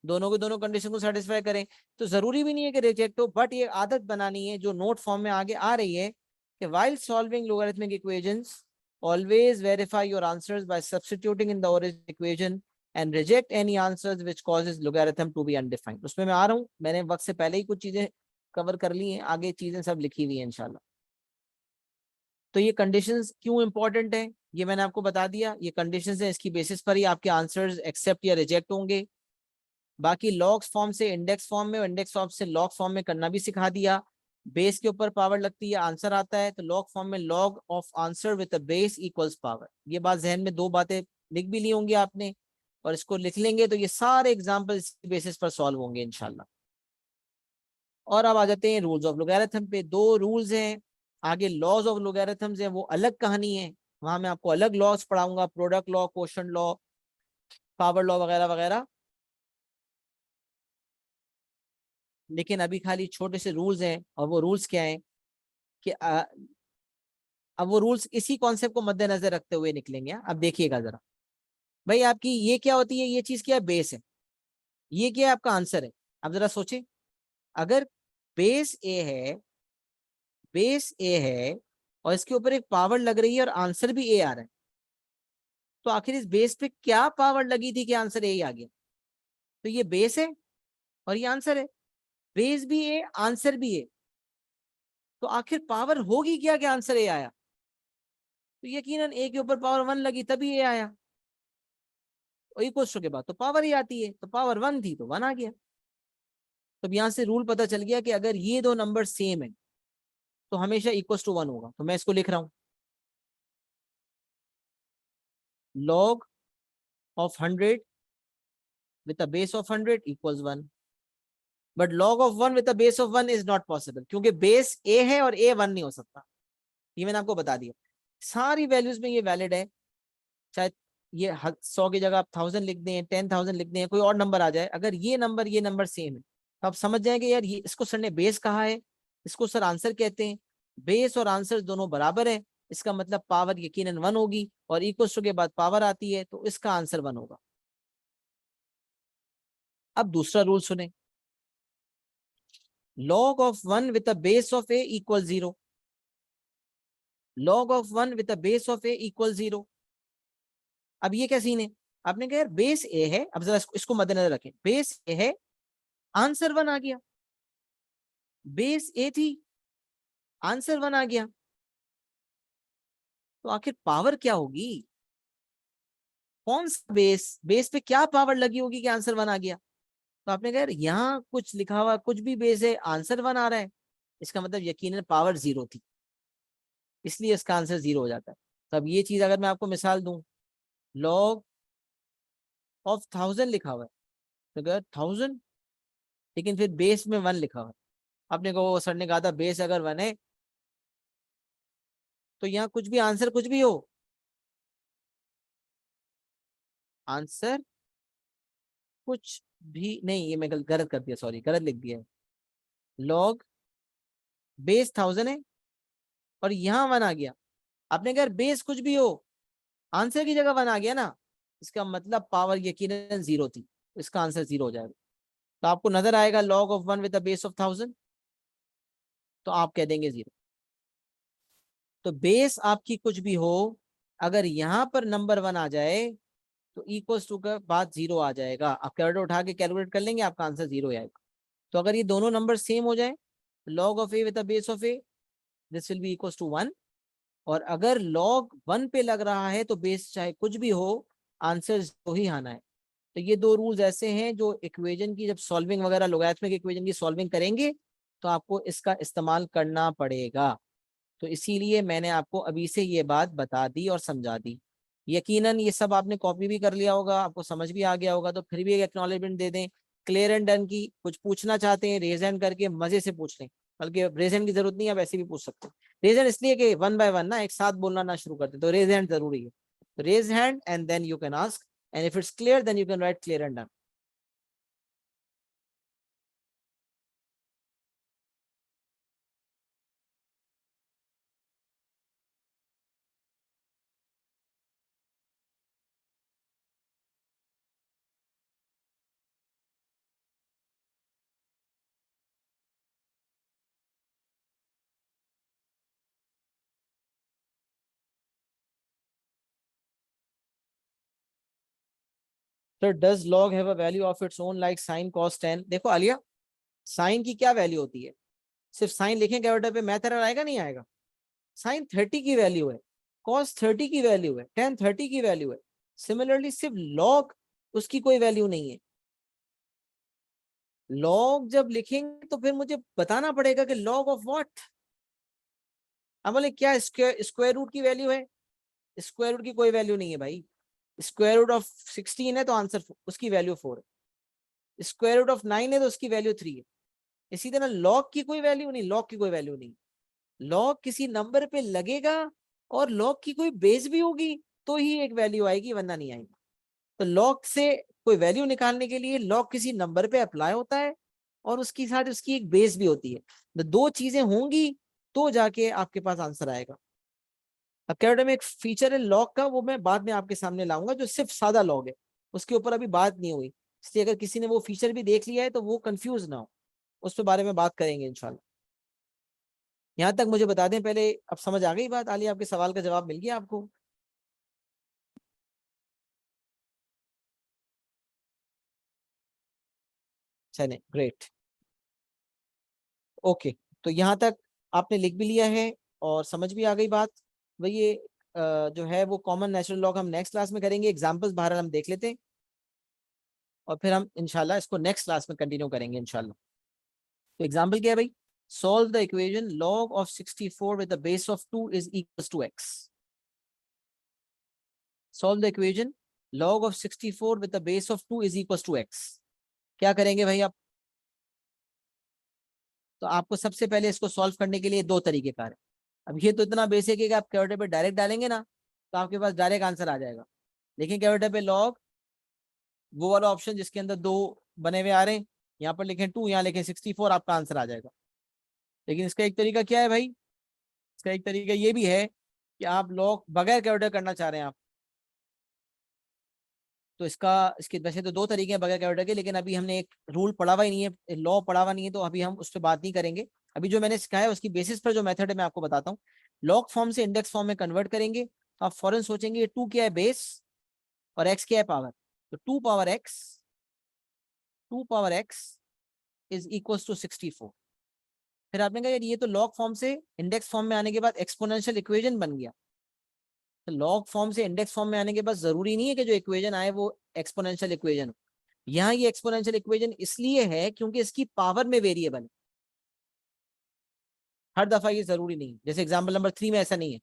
दोनों के दोनों कंडीशन को सेटिस्फाई करें। तो जरूरी भी नहीं है कि रिजेक्ट हो, बट ये आदत बनानी है जो नोट फॉर्म में आगे आ रही है कि while solving logarithmic equations always verify your answers by substituting in the original equation and reject any answers which causes logarithm to be undefined। उसमें मैं आ रहा हूँ, मैंने वक्त से पहले ही कुछ चीजें कवर कर ली हैं, आगे चीजें सब लिखी हुई हैं इंशाल्लाह। तो ये कंडीशंस क्यों इंपॉर्टेंट है ये मैंने आपको बता दिया। ये कंडीशंस हैं, इसकी बेसिस पर ही आपके आंसर्स एक्सेप्ट या रिजेक्ट होंगे। बाकी लॉग्स फॉर्म से इंडेक्स फॉर्म में, इंडेक्स फॉर्म से लॉग फॉर्म में करना भी सिखा दिया। बेस के ऊपर पावर लगती है, आंसर आता है तो लॉग फॉर्म में log of answer with base equals power. ये बात जहन में, 2 बातें लिख भी ली होंगी आपने, और इसको लिख लेंगे तो ये सारे एग्जाम्पल इस बेसिस पर सॉल्व होंगे इंशाल्लाह। और अब आ जाते हैं रूल्स ऑफ लोगैरिथम पे। 2 रूल्स हैं, आगे लॉज ऑफ लोगैरिथम्स हैं, वो अलग कहानी है, वहां मैं आपको अलग लॉज पढ़ाऊंगा, product law, quotient law, power law वगैरह वगैरह। लेकिन अभी खाली छोटे से रूल्स हैं, और वो रूल्स क्या हैं कि अब वो रूल्स इसी कॉन्सेप्ट को मद्देनजर रखते हुए निकलेंगे। अब देखिएगा जरा, भाई आपकी ये क्या होती है, ये चीज क्या है, बेस है, ये क्या है, आपका आंसर है। अब जरा सोचे, अगर बेस ए है, बेस ए है और इसके ऊपर एक पावर लग रही है और आंसर भी ए आ रहा है, तो आखिर इस बेस पे क्या पावर लगी थी कि आंसर यही आ गया? तो ये बेस है और ये आंसर है, बेस भी है आंसर भी है, तो आखिर पावर होगी क्या कि आंसर ए आया? तो यकीनन ए के ऊपर पावर 1 लगी तभी ए आया, और इक्वल के बाद तो पावर ही आती है, तो पावर 1 थी तो 1 आ गया। तो अब यहां से रूल पता चल गया कि अगर ये दो नंबर सेम है तो हमेशा इक्वल टू 1 होगा। तो मैं इसको लिख रहा हूं, log of 100 with a base of 100 equals 1, but log of 1 with a base of 1 is not possible, क्योंकि बेस a है और a 1 नहीं हो सकता। ये मैंने आपको बता दिया, सारी वैल्यूज में ये वैलिड है, चाहे ये 100 की जगह आप 1000 लिख दें, 10,000 लिख दें, कोई और नंबर आ जाए, अगर ये नंबर सेम है तो आप समझ जाएंगे यार ये इसको सर ने बेस कहा है, इसको सर आंसर कहते हैं, बेस और आंसर दोनों बराबर है, इसका मतलब पावर यकीनन 1 होगी, और इक्वल टू के बाद पावर आती है तो इसका आंसर 1 होगा। अब दूसरा रूल सुने, log of 1 with a base of a equals 0, log of 1 with a base of a equals 0। अब ये क्या सीन है, आपने कहा यार बेस ए है, अब जरा इसको मद्देनजर रखें, बेस ए है, आंसर 1 आ गया, बेस ए थी, आंसर 1 आ गया, तो आखिर पावर क्या होगी? कौन सा बेस, बेस पे क्या पावर लगी होगी कि आंसर 1 आ गया? तो आपने कहा यार यहाँ कुछ लिखा हुआ कुछ भी बेस है, आंसर 1 आ रहा है, इसका मतलब यकीनन पावर 0 थी, इसलिए इसका आंसर 0 हो जाता है। तो अब ये चीज अगर मैं आपको मिसाल दूं, लॉग ऑफ 1000 लिखा हुआ है, तो अगर 1000 लेकिन फिर बेस में 1 लिखा हुआ है, आपने कहा सर ने कहा था बेस अगर 1 है तो यहाँ कुछ भी आंसर कुछ भी हो, आंसर कुछ भी नहीं, ये मैं गलत कर दिया, सॉरी गलत लिख दिया है, लॉग बेस 1000 है और यहाँ 1 आ गया, आपने कहा बेस कुछ भी हो, आंसर की जगह 1 आ गया ना, इसका मतलब पावर यकीनन 0 थी, इसका आंसर 0 हो जाएगा। तो आपको नजर आएगा log of 1 with a base of 1000, तो आप कह देंगे 0। तो बेस आपकी कुछ भी हो, अगर यहाँ पर नंबर 1 आ जाए तो इक्वल्स टू का बाद 0 आ जाएगा, आप कैलकुलेटर उठा के कैलकुलेट कर लेंगे, आपका आंसर 0 आएगा। तो अगर ये दोनों नंबर सेम हो जाए, log of a with a base of a, this will be equals to 1, और अगर log 1 पे लग रहा है तो बेस चाहे कुछ भी हो, आंसर 0 ही आना है। तो ये दो रूल्स ऐसे हैं जो इक्वेशन की जब सॉल्विंग वगैरह लोगैरिथमिक इक्वेशन की सॉल्विंग करेंगे तो आपको इसका इस्तेमाल करना पड़ेगा। तो इसीलिए मैंने आपको अभी से ये बात बता दी और समझा दी। यकीनन ये सब आपने कॉपी भी कर लिया होगा, आपको समझ भी आ गया होगा, तो फिर भी एक एक्नॉलेजमेंट दे दें, क्लियर एंड डन की। कुछ पूछना चाहते हैं रेज हैंड करके मजे से पूछ लें, बल्कि रेज हैंड की जरूरत नहीं है, आप ऐसे भी पूछ सकते हैं। रेज हैंड इसलिए कि 1 बाय 1 ना एक साथ बोलना ना शुरू करते, तो रेज हैंड जरूरी है। Raise hand and then you can ask, and if it's clear then you can write clear and done. So does log have a value of its own like sin cos tan? देखो Alia, sign की क्या value होती है? सिर्फ sign लिखें calculator पे, math error आएगा नहीं आएगा? साइन 30 की वैल्यू है, कॉस 30 की वैल्यू है, tan 30 की वैल्यू है। सिमिलरली सिर्फ लॉग उसकी कोई वैल्यू नहीं है। लॉग जब लिखेंगे तो फिर मुझे बताना पड़ेगा कि लॉग ऑफ व्हाट। अब बोले क्या स्क्वायर रूट की वैल्यू है? स्क्वायर रूट की कोई वैल्यू नहीं है भाई। स्क्वायर रूट ऑफ 16 है तो आंसर उसकी वैल्यू 4 है, स्क्वायर रूट ऑफ 9 है तो उसकी वैल्यू 3 है। इसी तरह लॉग की कोई वैल्यू नहीं, लॉग की कोई वैल्यू नहीं। लॉग किसी नंबर पे लगेगा और लॉग की कोई बेस भी होगी तो ही एक वैल्यू आएगी, वरना नहीं आएगी। तो लॉग से कोई वैल्यू निकालने के लिए लॉग किसी नंबर पे अप्लाई होता है और उसके साथ उसकी एक बेस भी होती है। तो दो चीजें होंगी तो जाके आपके पास आंसर आएगा। अब कैलकुलेटर में एक फीचर है लॉग का, वो मैं बाद में आपके सामने लाऊंगा, जो सिर्फ सादा लॉग है, उसके ऊपर अभी बात नहीं हुई, इसलिए अगर किसी ने वो फीचर भी देख लिया है तो वो कंफ्यूज ना हो, उस पर बारे में बात करेंगे इंशाल्लाह। यहाँ तक मुझे बता दें पहले, अब समझ आ गई बात? आलिया आपके सवाल का जवाब मिल गया आपको? चले ग्रेट। ओके, तो यहाँ तक आपने लिख भी लिया है और समझ भी आ गई बात। भाई ये जो है वो कॉमन नेचुरल लॉग हम नेक्स्ट क्लास में करेंगे, एग्जांपल्स बहरहाल हम देख लेते हैं और फिर हम इंशाल्लाह इसको नेक्स्ट क्लास में कंटिन्यू करेंगे इंशाल्लाह। तो एग्जांपल क्या है भाई, solve the equation log of 64 with the base of 2 is equals to x. Solve the equation log of 64 with the base of 2 is equals to x. क्या करेंगे भाई आप? तो आपको सबसे पहले इसको सॉल्व करने के लिए दो तरीके कार है। अब ये तो इतना बेसिक है कि आप कैलकुलेटर पे डायरेक्ट डालेंगे ना तो आपके पास डायरेक्ट आंसर आ जाएगा, लेकिन कैलकुलेटर पे लॉग वो वाला ऑप्शन जिसके अंदर दो बने हुए आ रहे हैं, यहाँ पर लिखें 2, यहाँ लिखें 64, आपका आंसर आ जाएगा। लेकिन इसका एक तरीका क्या है भाई, इसका एक तरीका ये भी है कि आप लॉग बगैर कैलकुलेटर करना चाह रहे हैं आप, तो इसके वैसे तो दो तरीके हैं बगैर कैलकुलेटर के, लेकिन अभी हमने एक रूल पढ़ा हुआ ही नहीं है, लॉ पढ़ा हुआ नहीं है, तो अभी हम उस पर बात नहीं करेंगे। अभी जो मैंने सिखाया उसकी बेसिस पर जो मेथड है मैं आपको बताता हूँ। लॉग फॉर्म से इंडेक्स फॉर्म में कन्वर्ट करेंगे तो आप फौरन सोचेंगे 2 क्या है बेस और x क्या है पावर, तो 2 power x is equal to 64। फिर आपने कहा यार ये तो लॉग फॉर्म से इंडेक्स फॉर्म में आने के बाद एक्सपोनेंशियल इक्वेशन बन गया। तो लॉग फॉर्म से इंडेक्स फॉर्म में आने के बाद जरूरी नहीं है कि जो इक्वेशन आए वो एक्सपोनेंशियल इक्वेशन हो। यहाँ ये एक्सपोनेंशियल इक्वेशन इसलिए है क्योंकि इसकी पावर में वेरिएबल है। हर दफा ये जरूरी नहीं, जैसे एग्जाम्पल नंबर 3 में ऐसा नहीं है।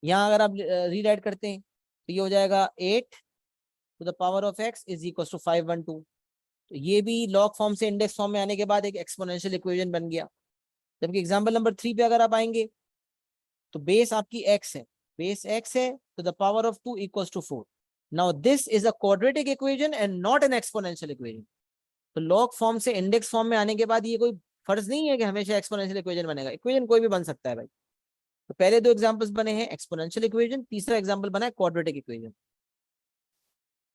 यहाँ अगर आप रीराइट करते हैं तो ये हो जाएगा 8 to the power of x is equal to 512। तो ये भी लॉग फॉर्म से इंडेक्स फॉर्म में आने के बाद एक एक्सपोनेंशियल इक्वेशन बन गया। जबकि एग्जाम्पल नंबर 3 पे अगर आप आएंगे तो बेस आपकी x है, बेस x है तो the power of 2 equals to 4। Now this is a quadratic equation and not an exponential equation. तो लॉग फॉर्म से इंडेक्स फॉर्म में आने के बाद ये कोई फर्ज नहीं है कि हमेशा एक्सपोनेंशियल इक्वेशन बनेगा, इक्वेशन कोई भी बन सकता है भाई। तो पहले दो एग्जांपल्स बने हैं एक्सपोनेंशियल इक्वेशन, तीसरा एग्जांपल बना है quadratic equation.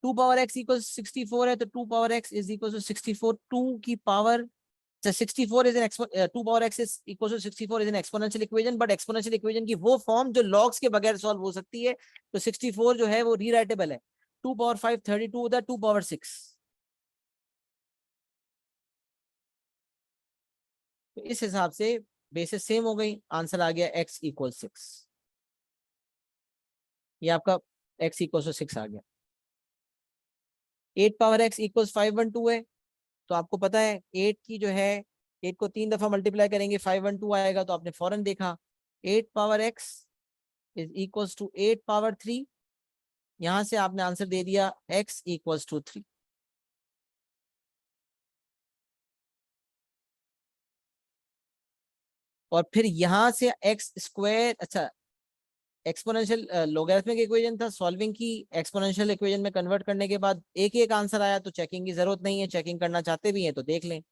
2 power x equal 64 है तो 2 power x is equal to 64, 2 की power 64 is an 2 power x is equal to 64 is an exponential equation, but exponential equation की वो फॉर्म जो लॉग्स के बगैर सॉल्व हो सकती है। तो 64 जो है वो रीराइटेबल है। 2 पावर 5 32 होता है, 2 पावर 6। तो इस हिसाब से बेसिस सेम हो गई, आंसर आ गया x इक्वल 6। ये आपका x इक्वल 6 आ गया। 8 पावर x इक्वल 512 है, तो आपको पता है 8 की जो है 8 को 3 दफा मल्टीप्लाई करेंगे 512 आएगा, तो आपने फौरन देखा 8 power x is equals to 8 power 3। यहां से आपने आंसर दे दिया x इक्वल्स टू 3। और फिर यहां से x स्क्वायर, अच्छा एक्सपोनेंशियल लोगरिथमिक इक्वेशन था, सॉल्विंग की एक्सपोनेंशियल इक्वेशन में कन्वर्ट करने के बाद एक एक आंसर आया, तो चेकिंग की जरूरत नहीं है, चेकिंग करना चाहते भी हैं तो देख लें।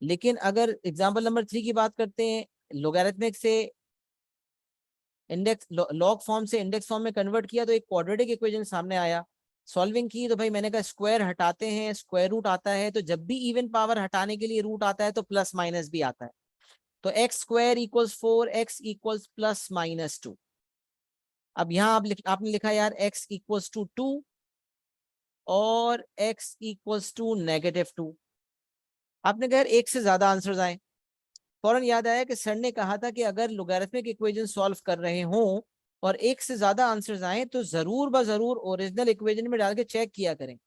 लेकिन अगर एग्जांपल नंबर 3 की बात करते हैं, लोगरिथमिक से इंडेक्स लॉग फॉर्म से इंडेक्स फॉर्म में कन्वर्ट किया तो एक क्वाड्रेटिक इक्वेशन सामने आया। सॉल्विंग की तो भाई मैंने कहा स्क्वायर हटाते हैं, स्क्वायर रूट आता है, तो जब भी इवन पावर हटाने के लिए रूट आता है तो प्लस माइनस भी आता है। तो x square equals 4, x equals plus minus 2। अब यहाँ आपने लिखा यार x इक्वल्स टू 2 और x इक्वल्स टू -2। आपने कहा यार एक से ज्यादा आंसर्स आए, फौरन याद आया कि सर ने कहा था कि अगर लोगरिथमिक इक्वेशन सॉल्व कर रहे हों और एक से ज्यादा आंसर्स आए तो जरूर ब जरूर ओरिजिनल इक्वेशन में डाल के चेक किया करें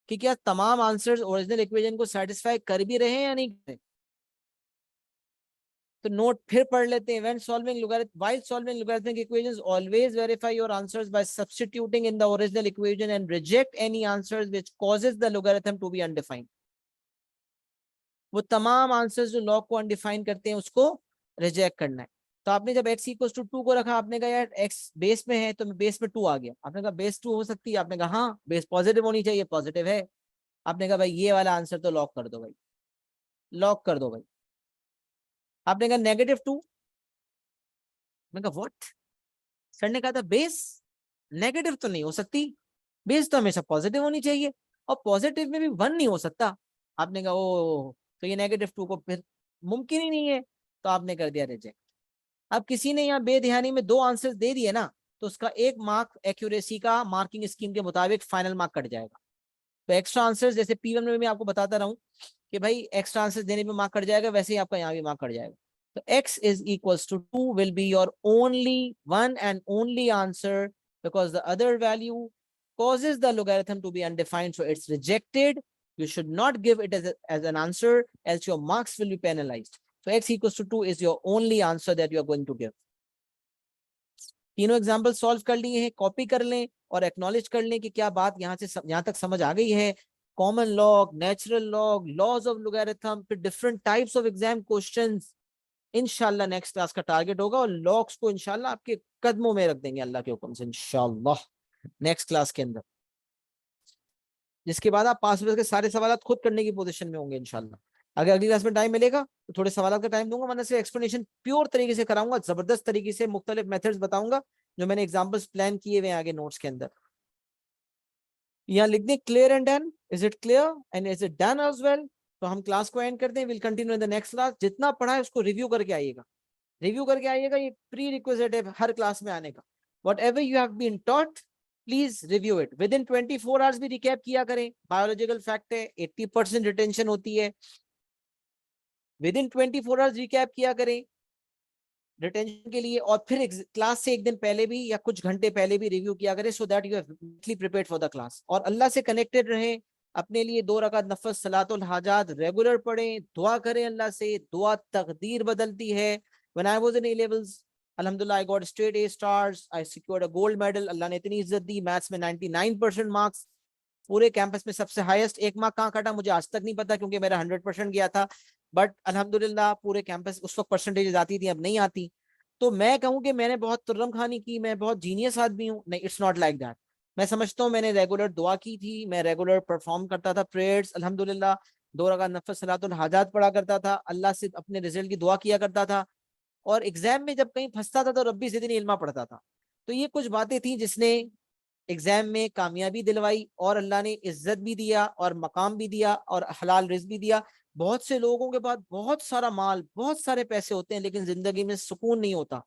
कि क्या तमाम आंसर्स ओरिजिनल इक्वेशन को सेटिस्फाई कर भी रहे हैं या नहीं कर रहे। तो नोट फिर पढ़ लेते हैं। while solving logarithmic equations, always verify your answers by substituting in the original equation and reject any answers which causes the logarithm to be undefined. वो तमाम आंसर्स जो लॉग को अनडिफाइन करते हैं उसको रिजेक्ट करना है। तो आपने जब x इक्वल टू 2 को रखा, आपने कहा यार x बेस में है तो बेस में 2 आ गया, आपने कहा बेस 2 हो सकती है, आपने कहा हाँ बेस पॉजिटिव होनी चाहिए, पॉजिटिव है। आपने कहा भाई ये वाला आंसर तो लॉक कर दो भाई, लॉक कर दो भाई। आपने कहा -2, मैं कहा व्हाट, सर ने कहा था बेस नेगेटिव तो नहीं हो सकती, बेस तो हमेशा पॉजिटिव होनी चाहिए और पॉजिटिव में भी 1 नहीं हो सकता। आपने कहा ओ तो ये -2 को फिर मुमकिन ही नहीं है, तो आपने कर दिया रिजेक्ट। अब किसी ने यहाँ बेध्यानी में 2 आंसर दे दिए ना, तो उसका 1 मार्क एक्यूरेसी का मार्किंग स्कीम के मुताबिक फाइनल मार्क कट जाएगा। तो एक्स्ट्रा आंसर्स जैसे P1 में मैं आपको बताता रहा हूँ कि भाई एक्स्ट्रा आंसर्स देने पे मार्क कट जाएगा, वैसे ही आपका यहाँ भी मार्क कट जाएगा। तो x is equals to 2 will be your only one and only answer, because the other value causes the logarithm to be undefined, so it's rejected. You should not give it as an answer, else your marks will be penalized. So x equals to 2 is your only answer that you are going to give. तीनों example solve कर लिए हैं, copy कर लें और acknowledge कर लें कि क्या बात यहाँ से यहाँ तक समझ आ गई है। Common log, natural log, laws of logarithm, फिर different types of exam questions, इंशाल्लाह नेक्स्ट क्लास का टारगेट होगा, और लॉग्स को इंशाल्लाह आपके कदमों में रख देंगे अल्लाह के हुक्म से इंशाल्लाह नेक्स्ट क्लास के अंदर, जिसके बाद आप पास के सारे सवाल खुद करने की पोजीशन में होंगे इंशाल्लाह। अगर अगली क्लास में टाइम मिलेगा तो थोड़े सवाल का टाइम दूंगा, वरना से एक्सप्लेनेशन प्योर तरीके से कराऊंगा, जबरदस्त तरीके से मुख्तलिफ मेथड्स बताऊंगा जो मैंने एग्जाम्पल्स प्लान किए हुए हैं आगे नोट्स के अंदर। यहाँ लिख दें clear and done, is it clear and is it done as well. तो हम क्लास को एंड करते हैं, will continue in the next class. जितना पढ़ा है उसको रिव्यू करके आइएगा, रिव्यू करके आइएगा, ये प्री रिक्विजिट है हर क्लास में आने का। Whatever you have been taught please review it within 24 hours भी रिकैप किया करें। बायोलॉजिकल फैक्ट है 80% रिटेंशन होती है, विद इन 24 आवर्स रिकैप किया करें रिटेंशन के लिए, और फिर क्लास से एक दिन पहले भी या कुछ घंटे पहले भी रिव्यू किया करें, so that you are mentally prepared for the class. और अल्लाह से कनेक्टेड रहें, अपने लिए 2 रकात नफल सलातुल हाजात रेगुलर पढ़ें, दुआ करें अल्लाह से, दुआ तकदीर बदलती है। When I was in A levels, alhamdulillah, I got straight A stars. I secured a gold medal. अल्लाह ने इतनी इज्जत दी, मैथ्स में 99% मार्क्स, पूरे कैंपस में सबसे हाईएस्ट। 1 मार्क कहाँ कटा मुझे आज तक नहीं पता, क्योंकि मेरा 100% गया था, बट अल्हम्दुलिल्लाह पूरे कैंपस, उस वक्त परसेंटेज आती थी, अब नहीं आती। तो मैं कहूँ कि मैंने बहुत तुर्रम खानी की, मैं बहुत जीनियस आदमी हूँ, नहीं, इट्स नॉट लाइक दैट। मैं समझता हूँ मैंने रेगुलर दुआ की थी, मैं रेगुलर परफॉर्म करता था प्रेयर्स, अल्हम्दुलिल्लाह 2 रकात नफल सलातुल हाजात पढ़ा करता था, अल्लाह से अपने रिजल्ट की दुआ किया करता था, और एग्जाम में जब कहीं फंसता था तो रब्बी ज़िदनी इल्मा पढ़ता था। तो ये कुछ बातें थी जिसने एग्जाम में कामयाबी दिलवाई, और अल्लाह ने इज्जत भी दिया और मकाम भी दिया और हलाल रिज़्क भी दिया। बहुत से लोगों के पास बहुत सारा माल, बहुत सारे पैसे होते हैं, लेकिन जिंदगी में सुकून नहीं होता।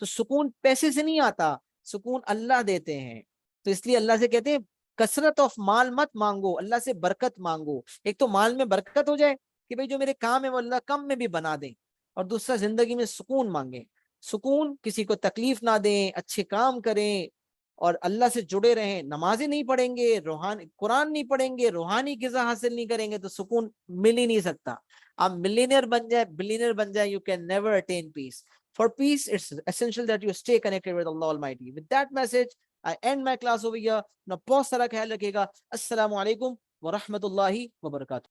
तो सुकून पैसे से नहीं आता, सुकून अल्लाह देते हैं। तो इसलिए अल्लाह से कहते हैं कसरत ऑफ माल मत मांगो, अल्लाह से बरकत मांगो। एक तो माल में बरकत हो जाए कि भाई जो मेरे काम है वो अल्लाह कम में भी बना दे, और दूसरा जिंदगी में सुकून मांगे, सुकून, किसी को तकलीफ ना दें, अच्छे काम करें और अल्लाह से जुड़े रहें। नमाजें नहीं पढ़ेंगे, रूहानी कुरान नहीं पढ़ेंगे, रूहानी गिज़ा हासिल नहीं करेंगे तो सुकून मिल ही नहीं सकता। आप मिलियनियर बन जाए, बिलियनियर बन जाए, you can never attain peace. For peace, it's essential that you stay connected with Allah Almighty. With that message, I end my class over here. Now, बहुत सारा ख्याल रखिएगा। अस्सलामु अलैकुम व रहमतुल्लाहि व बरकातुहू।